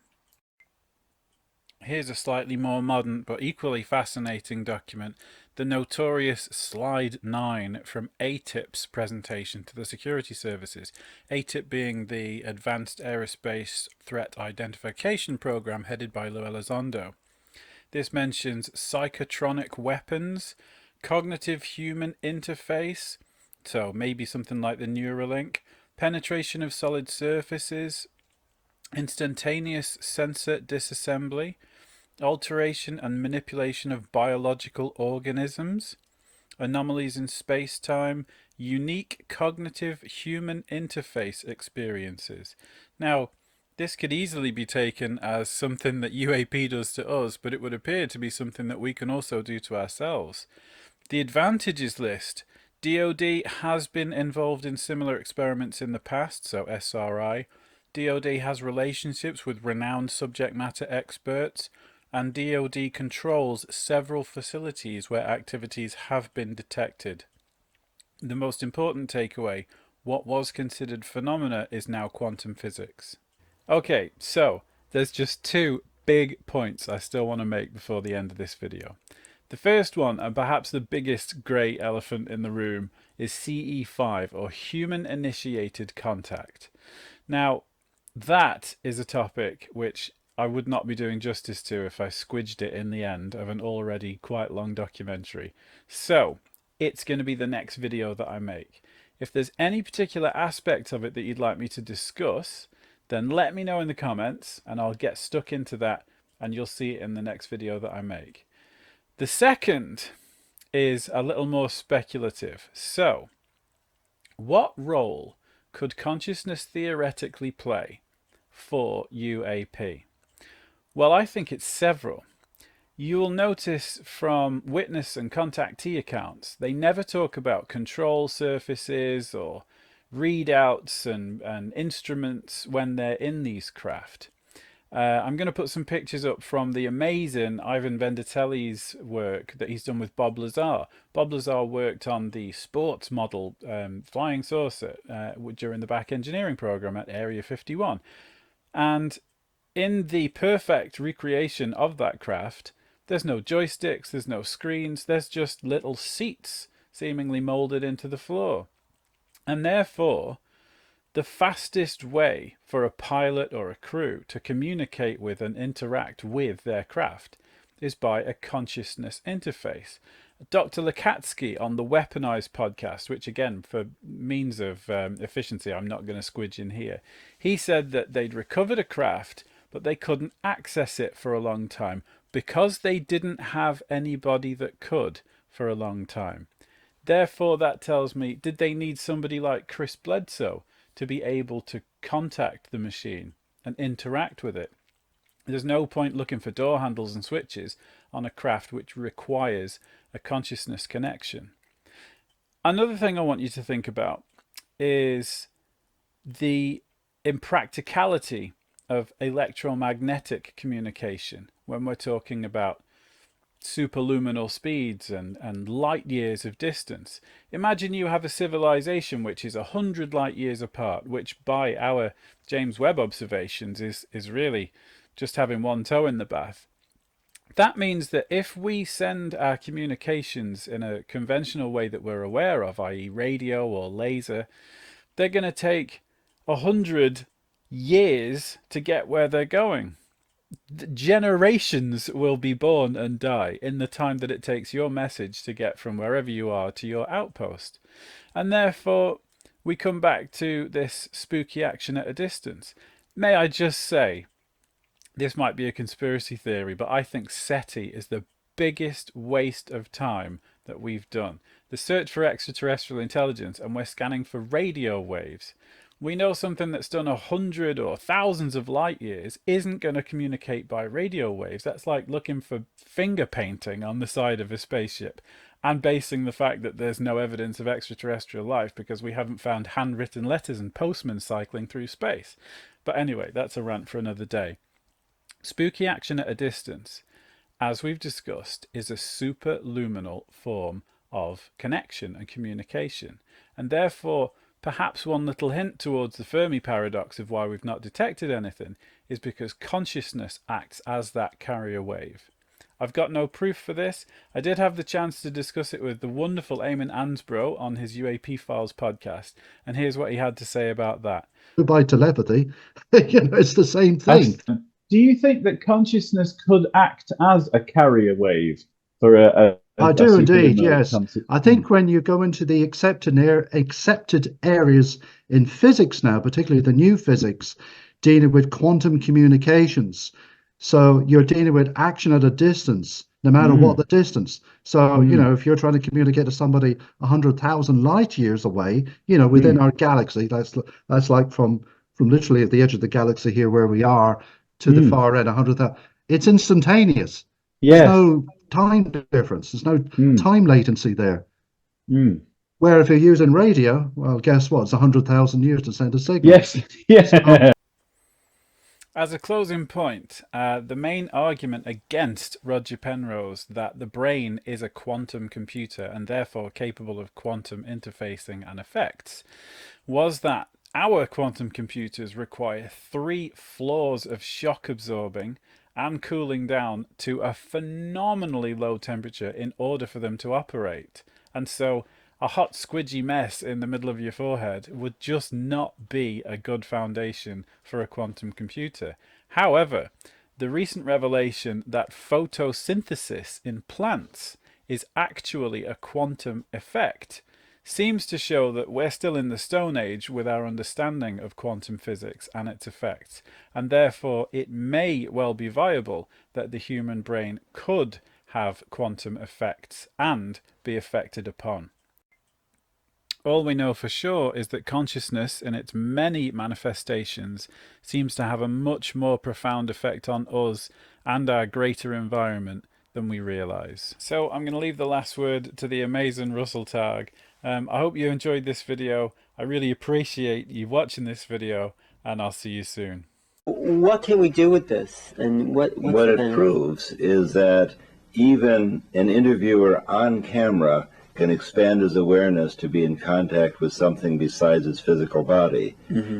Here's a slightly more modern but equally fascinating document, the notorious Slide 9 from ATIP's presentation to the security services, ATIP being the Advanced Aerospace Threat Identification Program headed by Lou Elizondo. This mentions psychotronic weapons, cognitive human interface, so maybe something like the Neuralink, penetration of solid surfaces, instantaneous sensor disassembly, alteration and manipulation of biological organisms, anomalies in space-time, unique cognitive human interface experiences. Now, this could easily be taken as something that UAP does to us, but it would appear to be something that we can also do to ourselves. The advantages list. DoD has been involved in similar experiments in the past, so SRI. DoD has relationships with renowned subject matter experts, and DoD controls several facilities where activities have been detected. The most important takeaway, what was considered phenomena is now quantum physics. Okay, so there's just 2 big points I still want to make before the end of this video. The first one, and perhaps the biggest grey elephant in the room, is CE5, or Human Initiated Contact. Now, that is a topic which I would not be doing justice to if I squidged it in the end of an already quite long documentary. So, it's going to be the next video that I make. If there's any particular aspect of it that you'd like me to discuss, then let me know in the comments and I'll get stuck into that and you'll see it in the next video that I make. The second is a little more speculative. So, what role could consciousness theoretically play for UAP? Well, I think it's several. You will notice from witness and contactee accounts, they never talk about control surfaces or readouts and instruments when they're in these craft. I'm going to put some pictures up from the amazing Ivan Venditelli's work that he's done with Bob Lazar. Bob Lazar worked on the sports model flying saucer during the back engineering program at Area 51. And in the perfect recreation of that craft, there's no joysticks, there's no screens, there's just little seats seemingly molded into the floor. And therefore, the fastest way for a pilot or a crew to communicate with and interact with their craft is by a consciousness interface. Dr. Lukatsky on the Weaponized podcast, which again, for means of efficiency, I'm not going to squidge in here, he said that they'd recovered a craft, but they couldn't access it for a long time because they didn't have anybody that could for a long time. Therefore, that tells me, did they need somebody like Chris Bledsoe to be able to contact the machine and interact with it? There's no point looking for door handles and switches on a craft which requires a consciousness connection. Another thing I want you to think about is the impracticality of electromagnetic communication when we're talking about superluminal speeds and light years of distance. Imagine you have a civilization which is 100 light years apart, which by our James Webb observations is really just having one toe in the bath. That means that if we send our communications in a conventional way that we're aware of, i.e. radio or laser, they're going to take 100 years to get where they're going. Generations will be born and die in the time that it takes your message to get from wherever you are to your outpost. And therefore, we come back to this spooky action at a distance. May I just say, this might be a conspiracy theory, but I think SETI is the biggest waste of time that we've done. The search for extraterrestrial intelligence, and we're scanning for radio waves. We know something that's done 100 or thousands of light years isn't going to communicate by radio waves. That's like looking for finger painting on the side of a spaceship and basing the fact that there's no evidence of extraterrestrial life because we haven't found handwritten letters and postmen cycling through space. But anyway, that's a rant for another day. Spooky action at a distance, as we've discussed, is a superluminal form of connection and communication. And therefore, perhaps one little hint towards the Fermi paradox of why we've not detected anything is because consciousness acts as that carrier wave. I've got no proof for this. I did have the chance to discuss it with the wonderful Eamon Ansbro on his UAP Files podcast, and here's what he had to say about that. By telepathy, it's the same thing. Do you think that consciousness could act as a carrier wave for I do indeed, yes. I think when you go into the accepted areas in physics now, particularly the new physics, dealing with quantum communications, so you're dealing with action at a distance, no matter what the distance. So, you know, if you're trying to communicate to somebody 100,000 light years away, you know, within our galaxy, that's like from literally at the edge of the galaxy here where we are to the far end, 100,000. It's instantaneous. Yes. There's no time difference. There's no time latency there. Where if you're using radio, well, guess what? It's 100,000 years to send a signal. Yes. Yeah. As a closing point, the main argument against Roger Penrose that the brain is a quantum computer and therefore capable of quantum interfacing and effects was that our quantum computers require 3 floors of shock absorbing and cooling down to a phenomenally low temperature in order for them to operate. And so a hot squidgy mess in the middle of your forehead would just not be a good foundation for a quantum computer. However, the recent revelation that photosynthesis in plants is actually a quantum effect seems to show that we're still in the Stone Age with our understanding of quantum physics and its effects, and therefore it may well be viable that the human brain could have quantum effects and be affected upon. All we know for sure is that consciousness in its many manifestations seems to have a much more profound effect on us and our greater environment than we realize. So I'm going to leave the last word to the amazing Russell Targ. I hope you enjoyed this video. I really appreciate you watching this video, and I'll see you soon. What can we do with this? And what it proves is that even an interviewer on camera can expand his awareness to be in contact with something besides his physical body.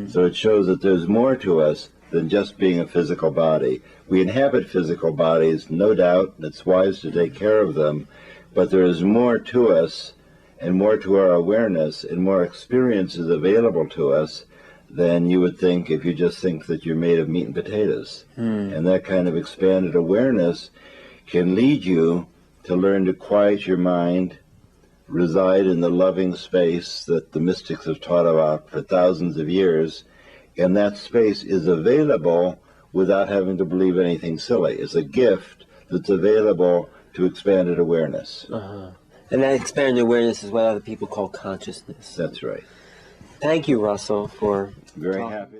So it shows that there's more to us than just being a physical body. We inhabit physical bodies, no doubt, and it's wise to take care of them, but there is more to us, and more to our awareness and more experiences available to us than you would think if you just think that you're made of meat and potatoes. And that kind of expanded awareness can lead you to learn to quiet your mind, reside in the loving space that the mystics have taught about for thousands of years, and that space is available without having to believe anything silly. It's a gift that's available to expanded awareness. And that expanded awareness is what other people call consciousness. That's right. Thank you, Russell, for very happy.